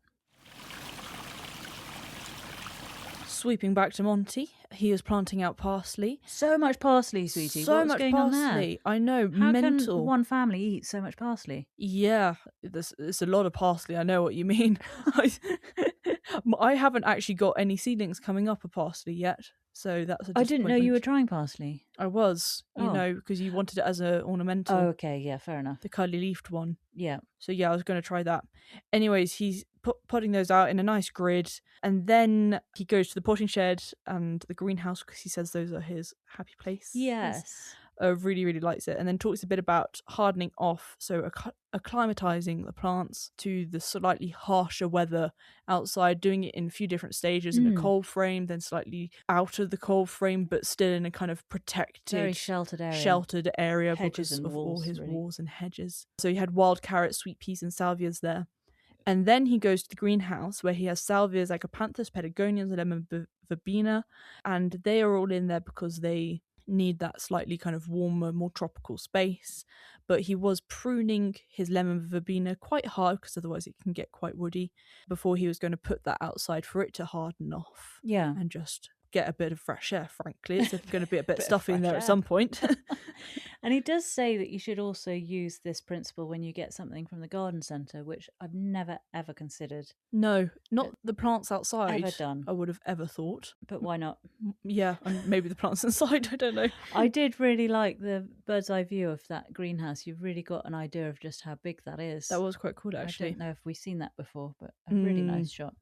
Sweeping back to Monty, he is planting out parsley. So much parsley, sweetie. So What's much going parsley. on there? I know, How mental. can one family eat so much parsley? Yeah, it's a lot of parsley. I know what you mean. I haven't actually got any seedlings coming up of parsley yet, so that's a disappointment. I didn't know you were trying parsley. I was, you know, because you wanted it as an ornamental. Oh, okay, yeah, fair enough. The curly leafed one. Yeah. So yeah, I was going to try that. Anyways, he's putting those out in a nice grid, and then he goes to the potting shed and the greenhouse because he says those are his happy place. Yes. Really, really likes it, and then talks a bit about hardening off, so acclimatizing the plants to the slightly harsher weather outside, doing it in a few different stages, in a cold frame, then slightly out of the cold frame, but still in a kind of protected, very sheltered area, because of all his walls and hedges. So he had wild carrots, sweet peas, and salvias there. And then he goes to the greenhouse where he has salvias, acanthus, pelargoniums, and lemon verbena, and they are all in there because they need that slightly kind of warmer, more tropical space. But he was pruning his lemon verbena quite hard because otherwise it can get quite woody before he was going to put that outside for it to harden off. Yeah. And just get a bit of fresh air, frankly. It's going to be a bit stuffy in there at some point. And he does say that you should also use this principle when you get something from the garden centre, which I've never, ever considered. No, not the plants outside. Ever done. I would have ever thought. But why not? Yeah, and maybe the plants inside, I don't know. I did really like the bird's eye view of that greenhouse. You've really got an idea of just how big that is. That was quite cool, actually. I don't know if we've seen that before, but a really nice shot.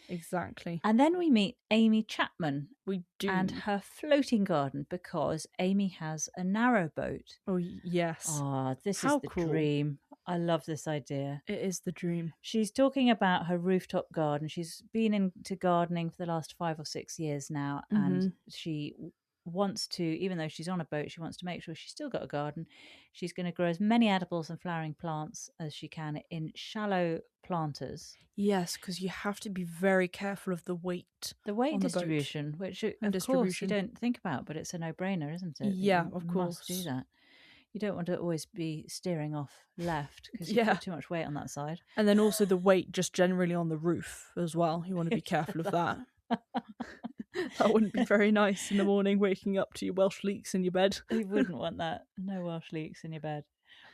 Exactly. And then we meet Amy Chapman. We do. And her floating garden, because Amy has a narrowboat. Oh, yes. Oh, this is the dream. I love this idea. It is the dream. She's talking about her rooftop garden. She's been into gardening for the last 5 or 6 years now, and she wants to, even though she's on a boat, she wants to make sure she's still got a garden. She's going to grow as many edibles and flowering plants as she can in shallow planters. Yes, because you have to be very careful of the weight. The weight distribution, which of course you don't think about, but it's a no-brainer, isn't it? Yeah, of course. Must do that. You don't want to always be steering off left because you put too much weight on that side. And then also the weight just generally on the roof as well. You want to be careful of that. That wouldn't be very nice in the morning, waking up to your Welsh leeks in your bed. You wouldn't want that. No Welsh leeks in your bed.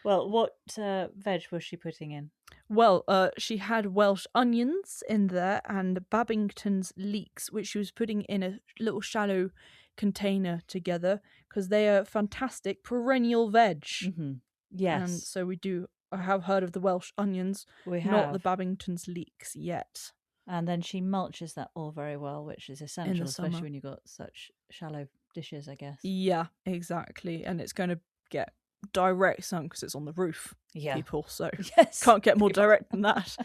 Well, what veg was she putting in? Well, she had Welsh onions in there and Babington's leeks, which she was putting in a little shallow container together because they are fantastic perennial veg. Mm-hmm. Yes. And so I have heard of the Welsh onions, not the Babington's leeks yet. And then she mulches that all very well, which is essential, especially when you've got such shallow dishes, I guess. Yeah, exactly. And it's going to get direct sun because it's on the roof, people. So can't get more direct than that.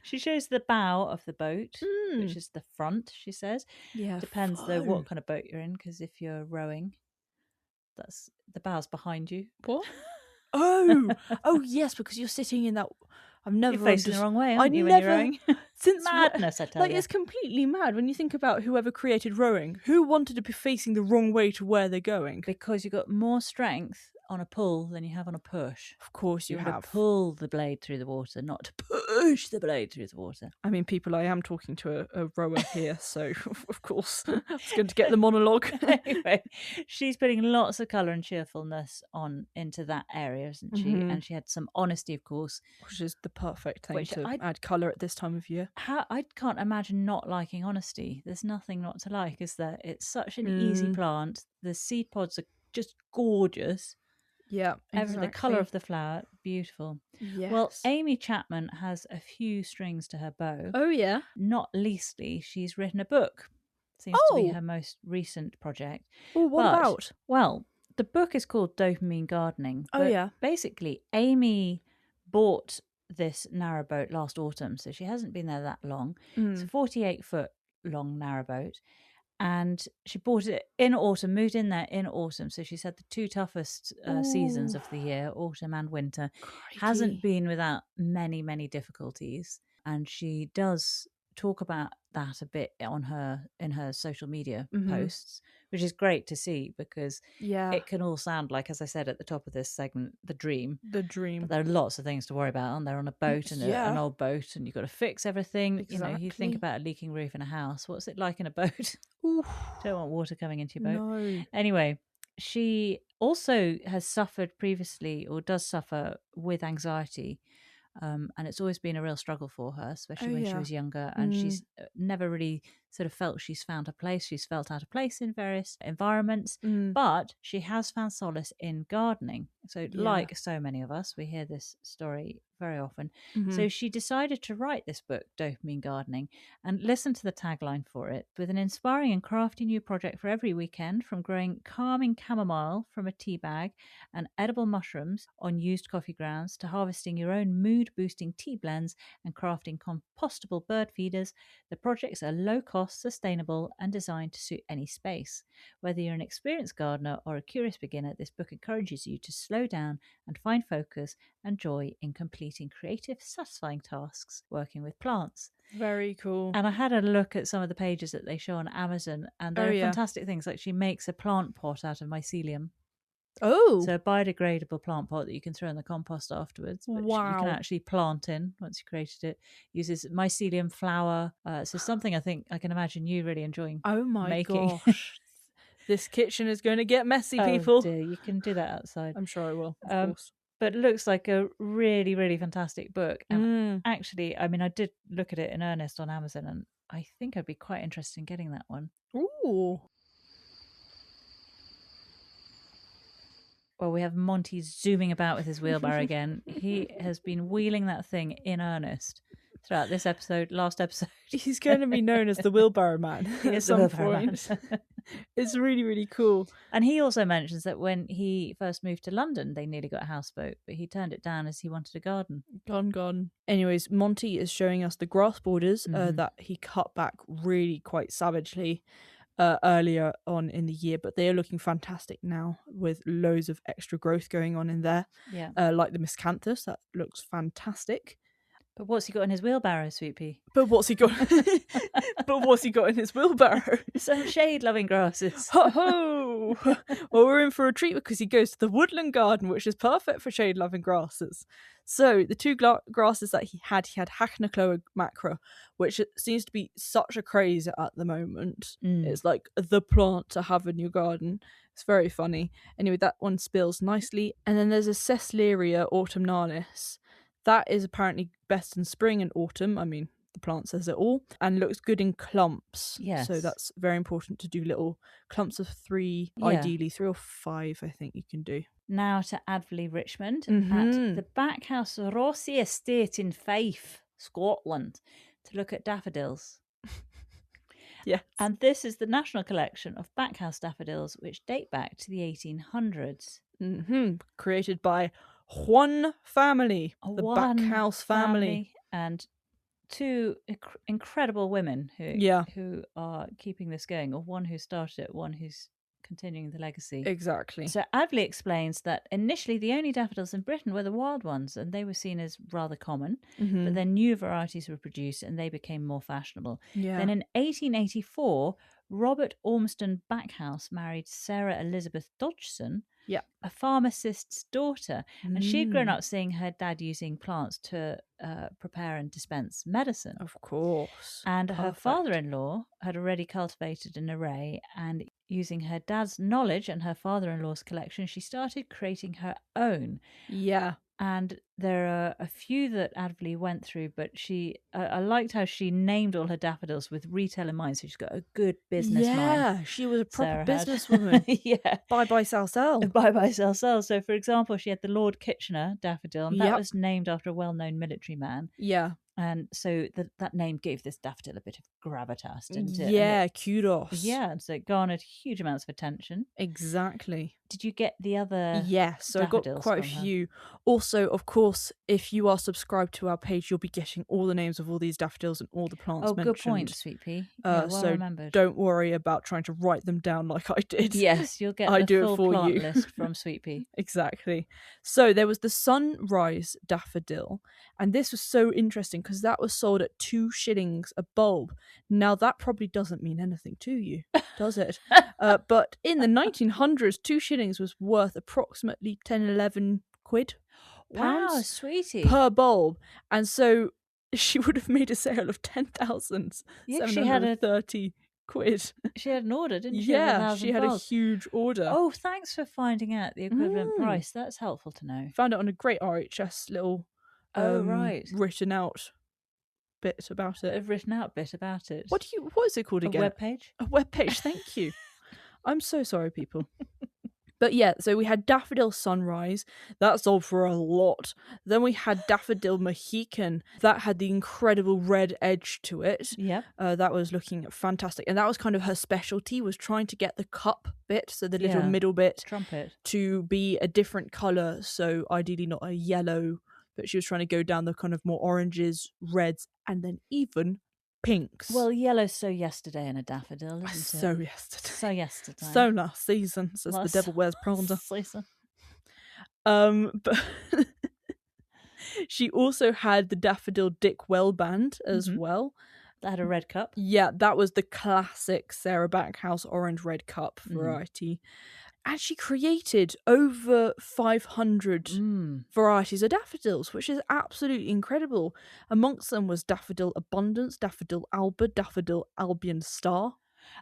She shows the bow of the boat, which is the front, she says. Yeah, depends though what kind of boat you're in, because if you're rowing, that's the bow's behind you. What? Oh yes, because you're sitting in that. I've never you're facing the wrong way, aren't you, when you're rowing? Since madness, I tell you. It's completely mad when you think about whoever created rowing. Who wanted to be facing the wrong way to where they're going? Because you've got more strength on a pull than you have on a push. Of course you have. To pull the blade through the water, not to push the blade through the water. I mean, people, I am talking to a rower here, so of course I was going to get the monologue. Anyway, she's putting lots of colour and cheerfulness into that area, isn't she? And she had some honesty, of course. Which is the perfect thing to add colour at this time of year. I can't imagine not liking honesty. There's nothing not to like, is there? It's such an easy plant. The seed pods are just gorgeous. Yeah, exactly. The colour of the flower, beautiful. Yes. Well, Amy Chapman has a few strings to her bow. Oh, yeah? Not leastly, she's written a book. Seems to be her most recent project. Oh, what about? Well, the book is called Dopamine Gardening. Oh, yeah. Basically, Amy bought this narrowboat last autumn, so she hasn't been there that long. It's a 48-foot long narrowboat. And she bought it in autumn, moved in there in autumn. So she's had the two toughest seasons of the year, autumn and winter. Crikey. Hasn't been without many, many difficulties. And she does talk about that a bit in her social media posts, which is great to see, because it can all sound like, as I said at the top of this segment, the dream. But there are lots of things to worry about, aren't there? On a boat and an old boat, and you've got to fix everything. Exactly. You think about a leaking roof in a house. What's it like in a boat? Oof. Don't want water coming into your boat. No. Anyway, she also has suffered previously, or does suffer with anxiety. And it's always been a real struggle for her, especially when she was younger. And she's never really sort of felt she's found her place. She's felt out of place in various environments, but she has found solace in gardening. So like so many of us, we hear this story very often. So she decided to write this book, Dopamine Gardening, and listen to the tagline for it: with an inspiring and crafty new project for every weekend, from growing calming chamomile from a tea bag and edible mushrooms on used coffee grounds, to harvesting your own mood-boosting tea blends and crafting compostable bird feeders, the projects are low-cost, sustainable, and designed to suit any space. Whether you're an experienced gardener or a curious beginner, this book encourages you to slow down and find focus and joy in completing creative, satisfying tasks working with plants. Very cool. And I had a look at some of the pages that they show on Amazon, and there are fantastic things. Like, she makes a plant pot out of mycelium. Oh. So a biodegradable plant pot that you can throw in the compost afterwards. Which you can actually plant in once you created it. Uses mycelium flour. So something I think I can imagine you really enjoying making. Gosh. This kitchen is going to get messy, people. Oh dear, you can do that outside. I'm sure I will, of course. But it looks like a really, really fantastic book. And actually, I mean, I did look at it in earnest on Amazon, and I think I'd be quite interested in getting that one. Ooh. Well, we have Monty zooming about with his wheelbarrow again. He has been wheeling that thing in earnest throughout this episode, last episode. He's going to be known as the Wheelbarrow Man at some point. It's really, really cool. And he also mentions that when he first moved to London, they nearly got a houseboat, but he turned it down as he wanted a garden. Gone. Anyways, Monty is showing us the grass borders that he cut back really quite savagely earlier on in the year, but they are looking fantastic now with loads of extra growth going on in there. Yeah. Like the miscanthus, that looks fantastic. But what's he got in his wheelbarrow, Sweet Pea? But what's he got? But what's he got in his wheelbarrow? Some shade-loving grasses. Ho ho! Well, we're in for a treat because he goes to the woodland garden, which is perfect for shade-loving grasses. So the two grasses that he had Hachnacloa macra, which seems to be such a craze at the moment. It's like the plant to have in your garden. It's very funny. Anyway, that one spills nicely. And then there's a Cecleria autumnalis. That is apparently best in spring and autumn. I mean, the plant says it all. And looks good in clumps. Yes. So that's very important to do little clumps of 3, ideally 3 or 5, I think you can do. Now to Advolly Richmond at the Backhouse Rossie Estate in Fife, Scotland, to look at daffodils. Yes. And this is the national collection of backhouse daffodils, which date back to the 1800s. Created by one family, the Backhouse family. And 2 incredible women who are keeping this going, or one who started it, one who's continuing the legacy. Exactly. So Advolly explains that initially the only daffodils in Britain were the wild ones, and they were seen as rather common, but then new varieties were produced and they became more fashionable. Then in 1884, Robert Ormston Backhouse married Sarah Elizabeth Dodgson, a pharmacist's daughter. And she'd grown up seeing her dad using plants to prepare and dispense medicine. Of course. And her father-in-law had already cultivated an array, and using her dad's knowledge and her father-in-law's collection, she started creating her own. Yeah. And there are a few that Advolly went through, but I liked how she named all her daffodils with retail in mind. So she's got a good business mind. Yeah, she was a proper businesswoman. Yeah. Buy, sell, sell. Buy, sell, sell. So, for example, she had the Lord Kitchener daffodil, and that was named after a well-known military man. Yeah. And so that name gave this daffodil a bit of gravitas, didn't it? Yeah, kudos. Yeah, and so it garnered huge amounts of attention. Exactly. Did you get the other? Yes, so I got quite a few. Also, of course, if you are subscribed to our page, you'll be getting all the names of all these daffodils and all the plants mentioned. Good point, Sweet Pea. Yeah, well so remembered. Don't worry about trying to write them down like I did. Yes, you'll get the full plant list from Sweet Pea. Exactly. So there was the sunrise daffodil, and this was so interesting because that was sold at 2 shillings a bulb. Now that probably doesn't mean anything to you, does it? But in the 1900s, 2 shillings was worth approximately 10-11 quid. Wow, sweetie. Per bulb. And so she would have made a sale of 10,730 quid. She had an order, didn't she? Yeah, she had a huge order. Oh, thanks for finding out the equivalent price. That's helpful to know. Found it on a great RHS little written out bit about it. A written out bit about it. What is it called again? A webpage? A webpage, thank you. I'm so sorry, people. But yeah, so we had Daffodil Sunrise. That sold for a lot. Then we had Daffodil Mohican. That had the incredible red edge to it. Yeah. That was looking fantastic. And that was kind of her specialty, was trying to get the cup bit, so the little middle bit, trumpet, to be a different colour. So ideally not a yellow, but she was trying to go down the kind of more oranges, reds, and then even pinks. Well, yellow's so yesterday in a daffodil, isn't it? So yesterday. So yesterday. So last season, says the devil wears Prada. Season. But she also had the Daffodil Dick Well band as well. That had a red cup. Yeah, that was the classic Sarah Backhouse orange red cup variety. And she created over 500 varieties of daffodils, which is absolutely incredible. Amongst them was Daffodil Abundance, Daffodil Alba, Daffodil Albion Star.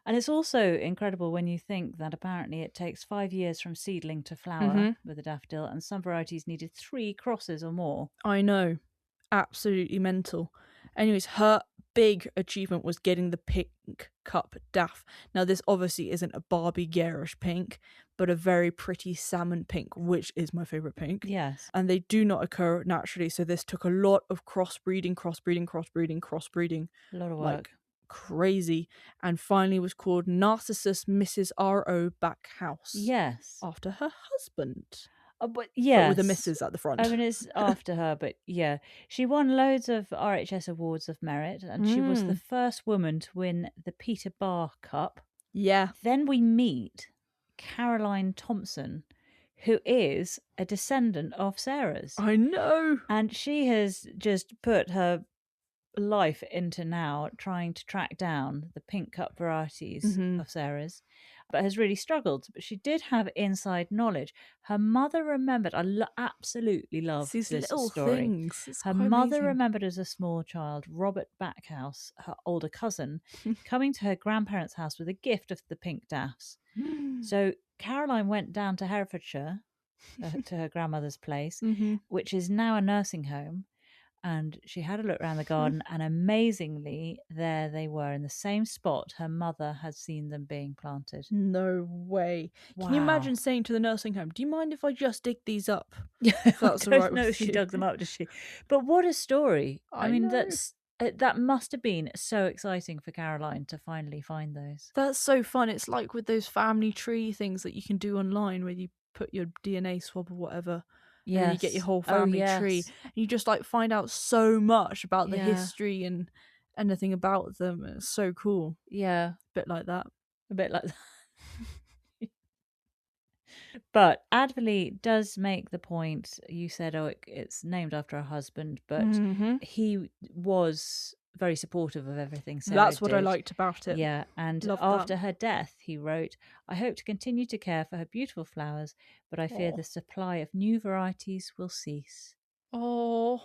And it's also incredible when you think that apparently it takes 5 years from seedling to flower with a daffodil, and some varieties needed 3 crosses or more. I know. Absolutely mental. Anyways, her big achievement was getting the pink cup daff. Now, this obviously isn't a Barbie garish pink, but a very pretty salmon pink, which is my favourite pink. Yes. And they do not occur naturally, so this took a lot of crossbreeding. A lot of work. Like, crazy. And finally was called Narcissus Mrs. R.O. Backhouse. Yes. After her husband. But yes. But with a Mrs. at the front. I mean, it's after her, but yeah. She won loads of RHS Awards of Merit, and she was the first woman to win the Peter Barr Cup. Yeah. Then we meet Caroline Thompson, who is a descendant of Sarah's. I know. And she has just put her life into now trying to track down the pink cup varieties of Sarah's, but has really struggled. But she did have inside knowledge. Her mother remembered, absolutely love these this little story. Things. Her mother remembered as a small child Robert Backhouse, her older cousin, coming to her grandparents' house with a gift of the pink daffs. So Caroline went down to Herefordshire to her grandmother's place, which is now a nursing home. And she had a look around the garden, and amazingly, there they were in the same spot her mother had seen them being planted. No way. Wow. Can you imagine saying to the nursing home, do you mind if I just dig these up? Yeah, that's I don't know if she dug them up, does she? But what a story. I mean, know. that must have been so exciting for Caroline to finally find those. That's so fun. It's like with those family tree things that you can do online where you put your DNA swab or whatever. Yeah, and you get your whole family tree. And you just like find out so much about the history and anything about them. It's so cool. Yeah. A bit like that. But Advolly does make the point, you said, it's named after her husband, but he was very supportive of everything Sarah That's what did. I liked about it. Yeah, and Loved after that. her death, he wrote, "I hope to continue to care for her beautiful flowers, but I fear the supply of new varieties will cease." Oh,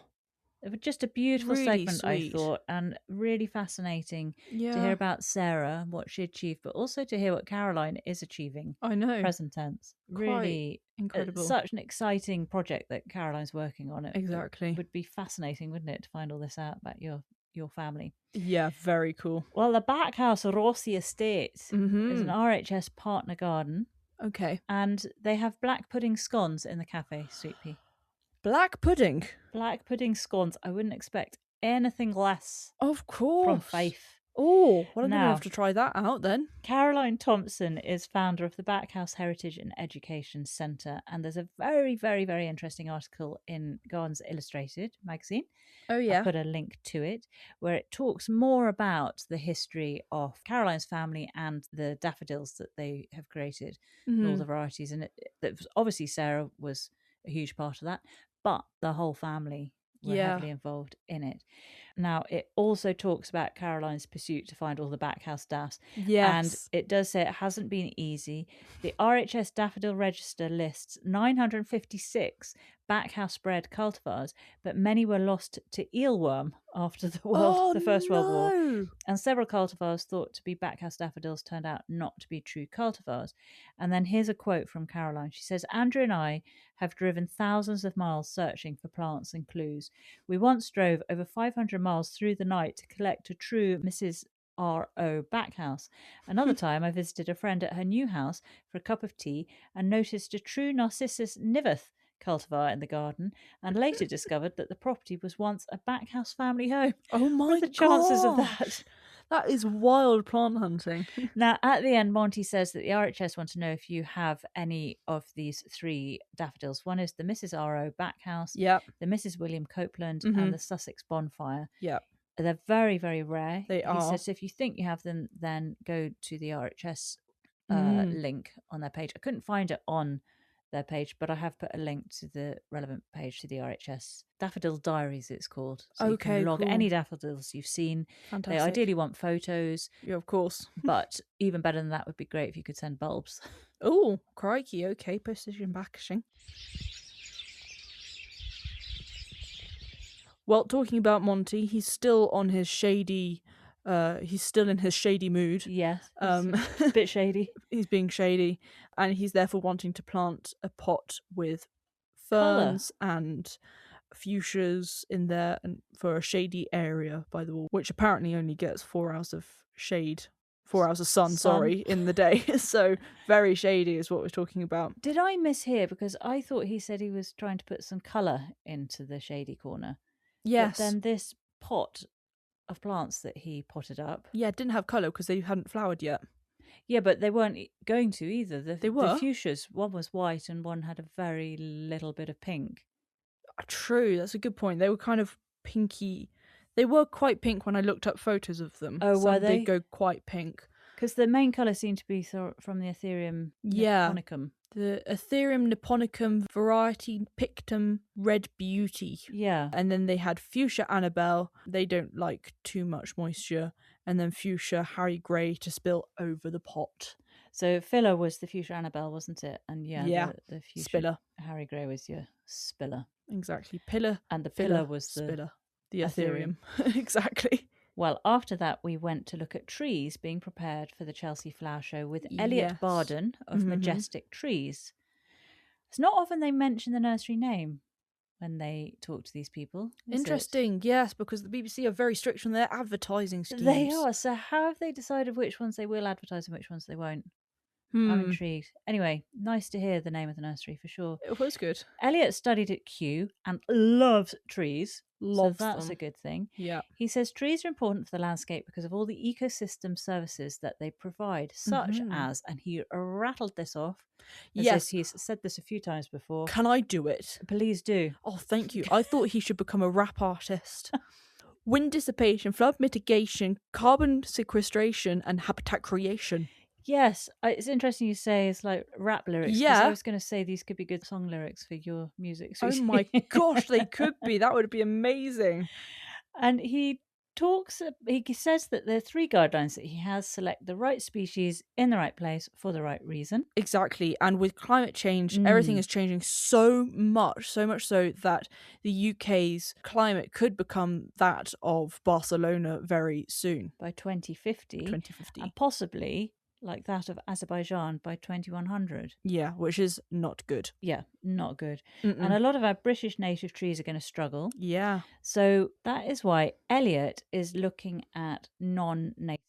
Just a beautiful really segment, sweet. I thought, and really fascinating to hear about Sarah, what she achieved, but also to hear what Caroline is achieving. I know. Present tense. Really incredible. Such an exciting project that Caroline's working on. Exactly. It would be fascinating, wouldn't it, to find all this out about your family. Yeah, very cool. Well, the Backhouse Rossie Estate is an RHS partner garden. Okay. And they have black pudding scones in the cafe, Sweet Pea. Black pudding? Black pudding scones. I wouldn't expect anything less. Of course. From Fife. Oh, well, I'm going to have to try that out then. Caroline Thompson is founder of the Backhouse Heritage and Education Centre, and there's a very, very, very interesting article in Gardens Illustrated magazine. Oh, yeah. I'll put a link to it, where it talks more about the history of Caroline's family and the daffodils that they have created, and all the varieties. And obviously Sarah was a huge part of that, but the whole family were heavily involved in it. Now, it also talks about Caroline's pursuit to find all the backhouse daffs. Yes. And it does say it hasn't been easy. The RHS Daffodil Register lists 956 backhouse bred cultivars, but many were lost to eelworm after the First World War. And several cultivars thought to be backhouse daffodils turned out not to be true cultivars. And then here's a quote from Caroline. She says, "Andrew and I have driven thousands of miles searching for plants and clues. We once drove over 500 miles through the night to collect a true Mrs. R.O. backhouse. Another time I visited a friend at her new house for a cup of tea and noticed a true Narcissus nivath cultivar in the garden, and later discovered that the property was once a backhouse family home." Oh my god! What are the chances of that? That is wild plant hunting. Now, at the end, Monty says that the RHS want to know if you have any of these three daffodils. One is the Mrs. R.O. Backhouse, the Mrs. William Copeland, and the Sussex Bonfire. They're very, very rare. They are. He says if you think you have them, then go to the RHS link on their page. I couldn't find it on their page, but I have put a link to the relevant page to the RHS. Daffodil Diaries, it's called. So you can log any daffodils you've seen. Fantastic. They ideally want photos. Yeah, of course. But even better than that would be great if you could send bulbs. Oh, crikey. Okay, postage and packaging. Well, talking about Monty, he's still on his shady... he's still in his shady mood. Yes, a bit shady. He's being shady, and he's therefore wanting to plant a pot with ferns and fuchsias in there, and for a shady area by the wall, which apparently only gets 4 hours of shade, 4 hours of sun, in the day. So very shady is what we're talking about. Did I mishear? Because I thought he said he was trying to put some colour into the shady corner. Yes. But then this pot of plants that he potted up. Yeah, it didn't have colour because they hadn't flowered yet. Yeah, but they weren't going to either. They were. The fuchsias, one was white and one had a very little bit of pink. True, that's a good point. They were kind of pinky. They were quite pink when I looked up photos of them. Oh, were they? They go quite pink. Because the main colour seemed to be from the Ethereum Nipponicum. The Ethereum Nipponicum variety Pictum Red Beauty. Yeah. And then they had Fuchsia Annabelle. They don't like too much moisture. And then Fuchsia Harry Grey to spill over the pot. So filler was the Fuchsia Annabelle, wasn't it? And the Fuchsia spiller. Harry Grey was your spiller. Exactly. Pillar. And the pillar was the spiller. The Ethereum. Exactly. Well, after that, we went to look at trees being prepared for the Chelsea Flower Show with Eliot Barden of Majestic Trees. It's not often they mention the nursery name when they talk to these people. Interesting, yes, because the BBC are very strict on their advertising schemes. They are. So how have they decided which ones they will advertise and which ones they won't? I'm intrigued. Anyway, nice to hear the name of the nursery for sure. It was good. Eliot studied at Kew and loves trees. Loves so that's them. A good thing. Yeah. He says trees are important for the landscape because of all the ecosystem services that they provide, such as, and he rattled this off. Yes. He's said this a few times before. Can I do it? Please do. Oh, thank you. I thought he should become a rap artist. Wind dissipation, flood mitigation, carbon sequestration, and habitat creation. Yes, it's interesting you say it's like rap lyrics. Yeah. I was going to say these could be good song lyrics for your music. Oh my gosh, they could be. That would be amazing. And he he says that there are 3 guidelines that he has: select the right species in the right place for the right reason. Exactly. And with climate change, everything is changing so much so that the UK's climate could become that of Barcelona very soon. By 2050. And possibly like that of Azerbaijan by 2100. Yeah, which is not good. Yeah, not good. And a lot of our British native trees are going to struggle. Yeah. So that is why Eliot is looking at non-natives.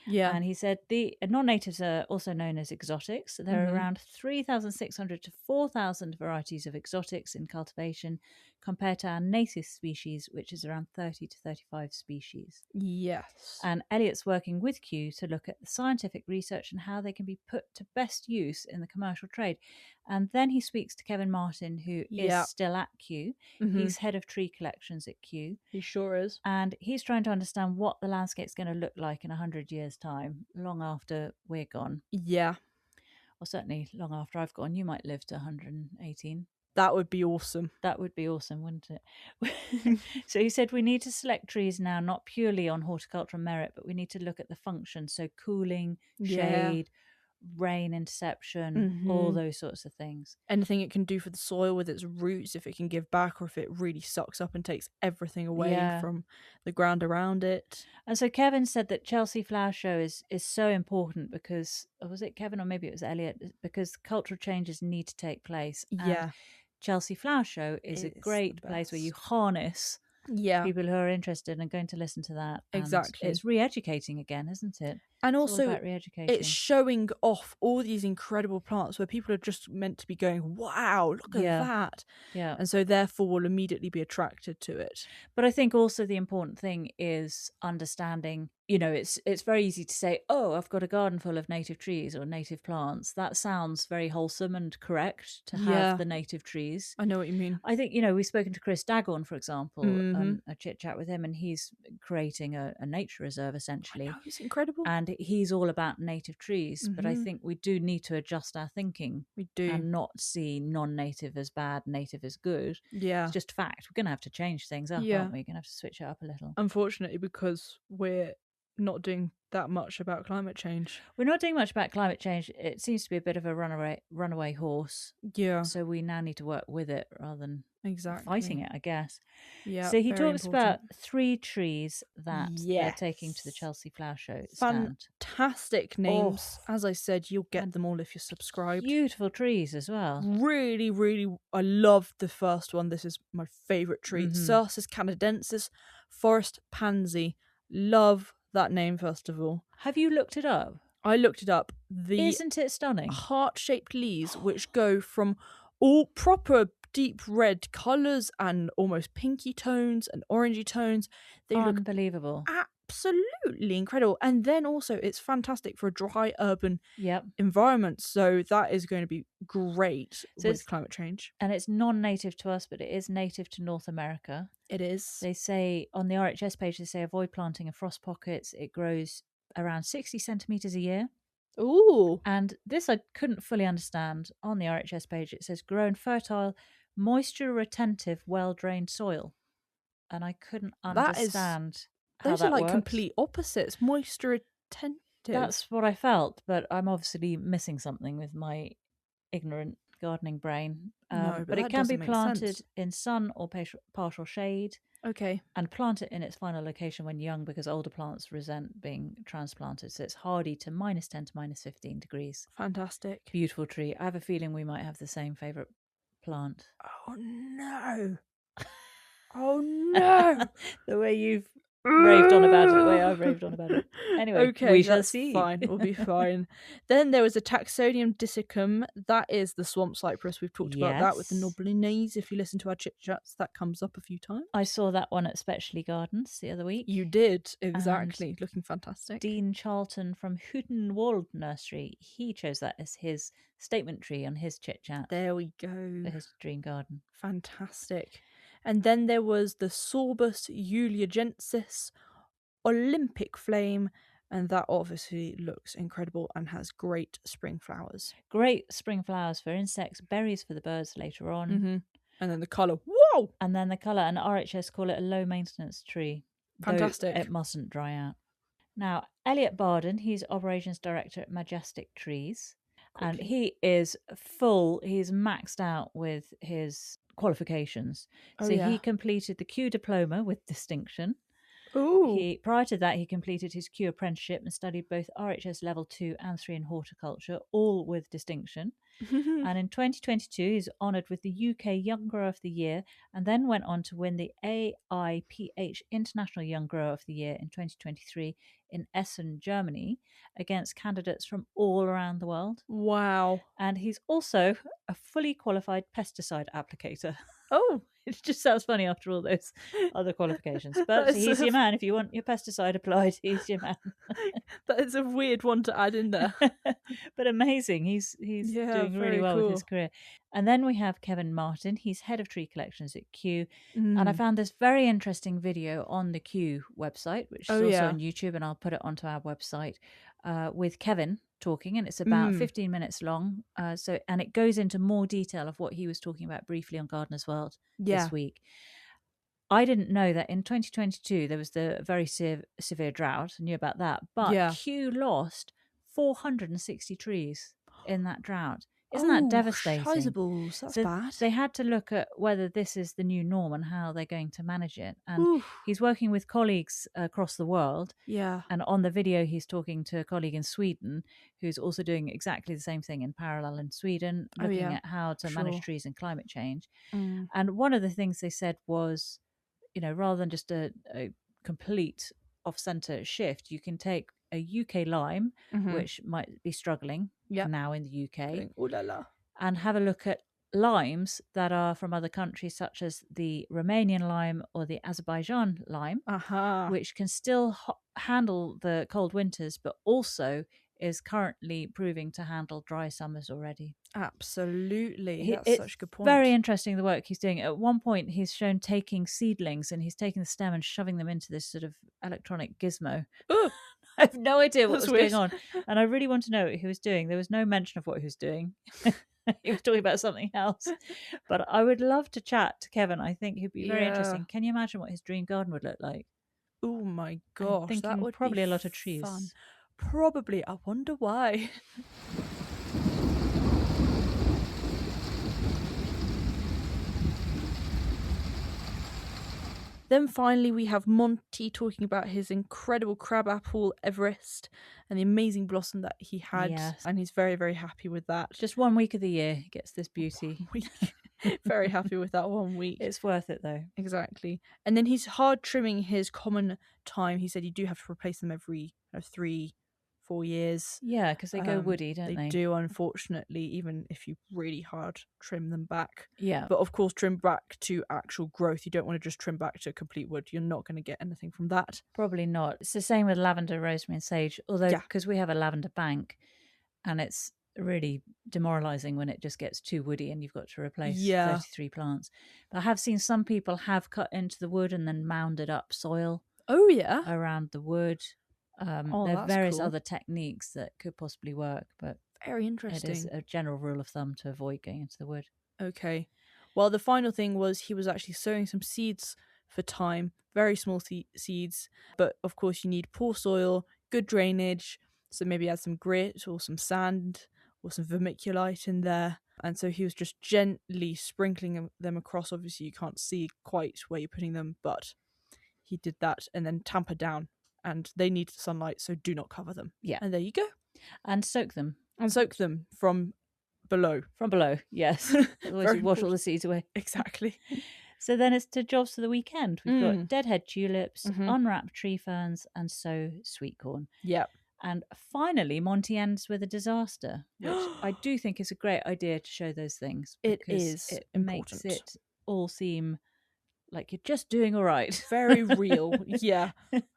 Yeah. And he said the non-natives are also known as exotics. There are around 3,600 to 4,000 varieties of exotics in cultivation compared to our native species, which is around 30 to 35 species. Yes. And Eliot's working with Kew to look at the scientific research and how they can be put to best use in the commercial trade. And then he speaks to Kevin Martin, who is still at Kew. He's head of tree collections at Kew. He sure is. And he's trying to understand what the landscape's going to look like in 100 years' time, long after we're gone. Yeah. Or certainly long after I've gone. You might live to 118. That would be awesome. That would be awesome, wouldn't it? So he said we need to select trees now, not purely on horticultural merit, but we need to look at the function. So cooling, shade, rain interception, all those sorts of things. Anything it can do for the soil with its roots, if it can give back or if it really sucks up and takes everything away from the ground around it. And so Kevin said that Chelsea Flower Show is so important because, was it Kevin or maybe it was Eliot? Because cultural changes need to take place. Yeah. And Chelsea Flower Show is a great place where you harness people who are interested and going to listen to that. Exactly. It's re-educating again, isn't it? And it's also, all about re-education. It's showing off all these incredible plants where people are just meant to be going, wow, look at that. Yeah. And so therefore will immediately be attracted to it. But I think also the important thing is understanding, it's very easy to say, oh, I've got a garden full of native trees or native plants. That sounds very wholesome and correct to have the native trees. I know what you mean. I think, we've spoken to Chris Dagon, for example, a chit chat with him, and he's creating a nature reserve essentially. I know, it's incredible. And he's all about native trees, but I think we do need to adjust our thinking. We do. And not see non-native as bad, native as good. Yeah. It's just fact. We're going to have to change things up, aren't we? We're going to have to switch it up a little. Unfortunately, because we're not doing that much about climate change. We're not doing much about climate change. It seems to be a bit of a runaway horse. Yeah. So we now need to work with it rather than fighting it, I guess. Yeah. So he talks about 3 trees that they're taking to the Chelsea Flower Show stand. Fantastic names. As I said, you'll get them all if you're subscribed. Beautiful trees as well. Really, really, I love the first one. This is my favourite tree. Cercis canadensis, forest pansy. Love that name, first of all. Have you looked it up? I looked it up. Isn't it stunning? Heart-shaped leaves, which go from all proper deep red colours and almost pinky tones and orangey tones. They unbelievable. Look absolutely incredible. And then also it's fantastic for a dry urban environment. So that is going to be great with climate change. And it's non-native to us, but it is native to North America. It is. They say on the RHS page, they say avoid planting in frost pockets. It grows around 60 centimetres a year. Ooh. And this I couldn't fully understand. On the RHS page, it says grow in fertile, moisture retentive, well-drained soil. And I couldn't understand how those that are like works. complete opposites. Moisture retentive. That's what I felt, but I'm obviously missing something with my ignorant gardening brain. But it can be planted in sun or partial shade. Okay. And plant it in its final location when young, because older plants resent being transplanted. So it's hardy to -10 to -15 degrees. Fantastic. Beautiful tree. I have a feeling we might have the same favourite plant. Oh no. Oh no. The way you've raved on about it, the way I've raved on about it. Anyway, okay, we shall see. Fine, we'll be fine. Then there was a Taxodium dissecum. That is the swamp cypress. We've talked about that with the Noblinese. If you listen to our chit chats, that comes up a few times. I saw that one at Specially Gardens the other week. You did, exactly. And looking fantastic. Dean Charlton from Hooton Wold Nursery, he chose that as his statement tree on his chit chat. There we go. For his dream garden. Fantastic. And then there was the Sorbus eulogiensis Olympic flame, and that obviously looks incredible and has great spring flowers. Great spring flowers for insects, berries for the birds later on. And then the colour, whoa! And then the colour, and RHS call it a low maintenance tree. Fantastic. It mustn't dry out. Now, Eliot Barden, he's operations director at Majestic Trees. And he is he's maxed out with his qualifications. He completed the Q diploma with distinction. Ooh. Prior to that, he completed his Q apprenticeship and studied both RHS Level 2 and 3 in horticulture, all with distinction. And in 2022, he's honoured with the UK Young Grower of the Year, and then went on to win the AIPH International Young Grower of the Year in 2023 in Essen, Germany, against candidates from all around the world. Wow. And he's also a fully qualified pesticide applicator. Oh, it just sounds funny after all those other qualifications. But he's your man. If you want your pesticide applied, he's your man. That is a weird one to add in there. But amazing. He's doing really well with his career. And then we have Kevin Martin. He's head of tree collections at Kew. And I found this very interesting video on the Kew website, which is also on YouTube, and I'll put it onto our website, with Kevin talking, and it's about 15 minutes long. And it goes into more detail of what he was talking about briefly on Gardeners World this week. I didn't know that in 2022 there was the very severe drought. I knew about that, but Kew lost 460 trees in that drought. Isn't that devastating? Shizables, that's bad. They had to look at whether this is the new norm and how they're going to manage it. And he's working with colleagues across the world. Yeah. And on the video, he's talking to a colleague in Sweden who's also doing exactly the same thing in parallel in Sweden, looking at how to manage trees and climate change. And one of the things they said was, rather than just a complete off-centre shift, you can take a UK lime, which might be struggling now in the UK, and have a look at limes that are from other countries, such as the Romanian lime or the Azerbaijan lime, which can still handle the cold winters, but also is currently proving to handle dry summers already. Absolutely. That's such a good point. Very interesting, the work he's doing. At one point, he's shown taking seedlings and he's taking the stem and shoving them into this sort of electronic gizmo. I have no idea what was going on. And I really want to know what he was doing. There was no mention of what he was doing. He was talking about something else. But I would love to chat to Kevin. I think he'd be very interesting. Can you imagine what his dream garden would look like? Oh my gosh. That would probably be a lot of trees. Fun. Probably. I wonder why. Then finally we have Monty talking about his incredible crabapple Everest and the amazing blossom that he had. Yes. And he's very, very happy with that. Just 1 week of the year he gets this beauty. 1 week. Very happy with that 1 week. It's worth it though. Exactly. And then he's hard trimming his common thyme. He said you do have to replace them every 3-4 years. Yeah, because they go woody, don't they? They do, unfortunately, even if you really hard trim them back. Yeah. But of course, trim back to actual growth. You don't want to just trim back to complete wood. You're not going to get anything from that. Probably not. It's the same with lavender, rosemary and sage. Although, because we have a lavender bank and it's really demoralising when it just gets too woody and you've got to replace 33 plants. But I have seen some people have cut into the wood and then mounded up soil. Oh, yeah. Around the wood. There are various other techniques that could possibly work, but very interesting. It is a general rule of thumb to avoid going into the wood. Okay. Well, the final thing was he was actually sowing some seeds for thyme, very small seeds, but of course you need poor soil, good drainage, so maybe add some grit or some sand or some vermiculite in there. And so he was just gently sprinkling them across. Obviously you can't see quite where you're putting them, but he did that and then tamper down. And they need sunlight, so do not cover them. Yeah. And there you go. And soak them. And soak them from below. From below, yes. Otherwise you wash all the seeds away. Exactly. So then it's to jobs for the weekend. We've got deadhead tulips, unwrap tree ferns, and sow sweet corn. Yep. And finally, Monty ends with a disaster, which I do think is a great idea to show those things. It is. It makes it all seem like you're just doing all right. Very real, yeah.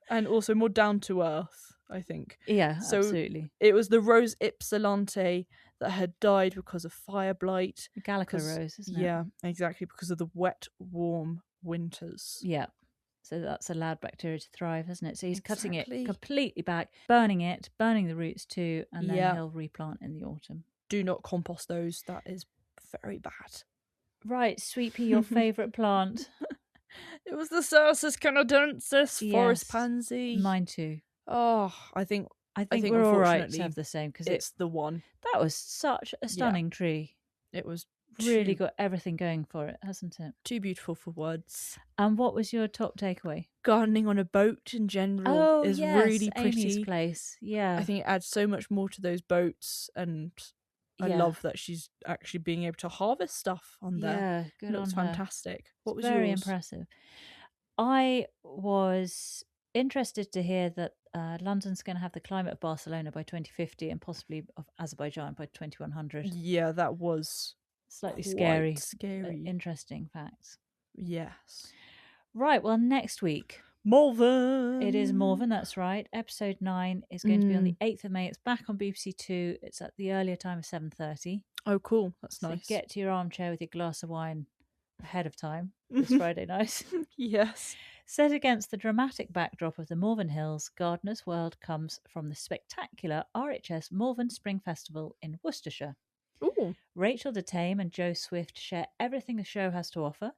And also more down to earth, I think. Yeah, so absolutely. It was the Rose Ypsilanti that had died because of fire blight. The Gallica rose, isn't it? Yeah, exactly, because of the wet, warm winters. Yeah. So that's allowed bacteria to thrive, hasn't it? So he's cutting it completely back, burning the roots too, and then he'll replant in the autumn. Do not compost those. That is very bad. Right, Sweet Pea, your favourite plant. It was the Cercis canadensis forest pansy. Mine too. Oh, I think we're all right to have the same because it's the one. That was such a stunning tree. It was really got everything going for it, hasn't it? Too beautiful for words. And what was your top takeaway? Gardening on a boat in general is really pretty. Amy's place. Yeah. I think it adds so much more to those boats, and I love that she's actually being able to harvest stuff on there. Yeah, good on her. It's fantastic. What was very yours? Impressive. I was interested to hear that London's going to have the climate of Barcelona by 2050 and possibly of Azerbaijan by 2100. Yeah, that was slightly scary. Interesting facts. Yes. Right, well, next week. Malvern. It is Malvern, that's right. Episode 9 is going to be on the 8th of May. It's back on BBC 2. It's at the earlier time of 7:30. Oh, cool. That's so nice. Get to your armchair with your glass of wine ahead of time this Friday night. Yes. Set against the dramatic backdrop of the Malvern Hills, Gardeners World comes from the spectacular RHS Malvern Spring Festival in Worcestershire. Ooh. Rachel de Tame and Joe Swift share everything the show has to offer: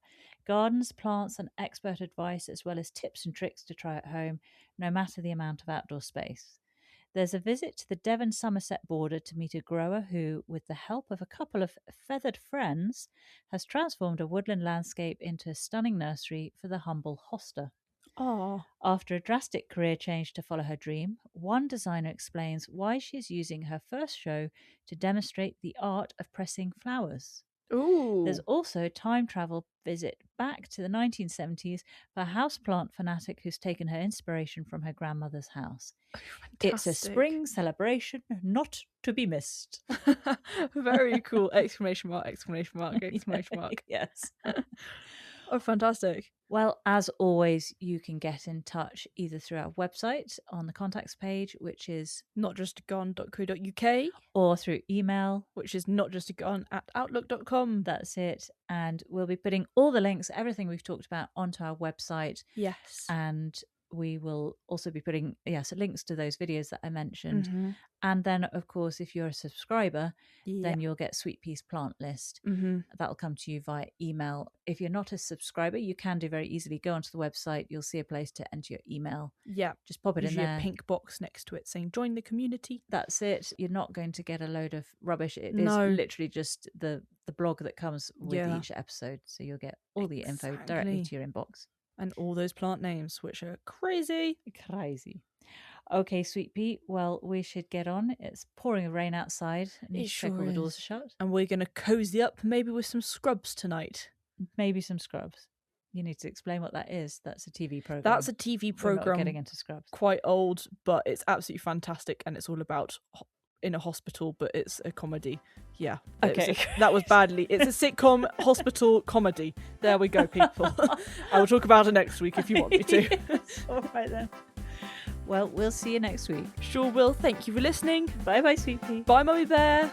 gardens, plants, and expert advice, as well as tips and tricks to try at home, no matter the amount of outdoor space. There's a visit to the Devon Somerset border to meet a grower who, with the help of a couple of feathered friends, has transformed a woodland landscape into a stunning nursery for the humble hoster. Aww. After a drastic career change to follow her dream, one designer explains why she's using her first show to demonstrate the art of pressing flowers. Ooh. There's also a time travel visit back to the 1970s for a houseplant fanatic who's taken her inspiration from her grandmother's house. Oh, it's a spring celebration not to be missed. Very cool! Exclamation mark! Exclamation mark! Exclamation mark! Yes. Oh, fantastic. Well, as always, you can get in touch either through our website on the contacts page, which is notjustagarden.co.uk, or through email, which is notjustagarden@outlook.com. That's it. And we'll be putting all the links, everything we've talked about, onto our website. Yes. And we will also be putting links to those videos that I mentioned. Mm-hmm. And then, of course, if you're a subscriber, then you'll get Sweet Pea's plant list. Mm-hmm. That'll come to you via email. If you're not a subscriber, you can do very easily. Go onto the website. You'll see a place to enter your email. Yeah. Just pop it in there. A pink box next to it saying join the community. That's it. You're not going to get a load of rubbish. It is literally just the blog that comes with each episode. So you'll get all the info directly to your inbox. And all those plant names, which are crazy. Crazy. Okay, Sweet Pea. Well, we should get on. It's pouring rain outside. I need to check all the doors are shut. And we're going to cozy up maybe with some scrubs tonight. Maybe some scrubs. You need to explain what that is. That's a TV program. That's a TV program. We're not getting into scrubs. Quite old, but it's absolutely fantastic. And it's all about in a hospital, but it's a comedy. Yeah. Okay. That was badly. It's a sitcom hospital comedy. There we go, people. I will talk about it next week if you want me to. All right then. Well, we'll see you next week. Sure will. Thank you for listening. Bye bye, Sweet Pea. Bye, Mummy Bear.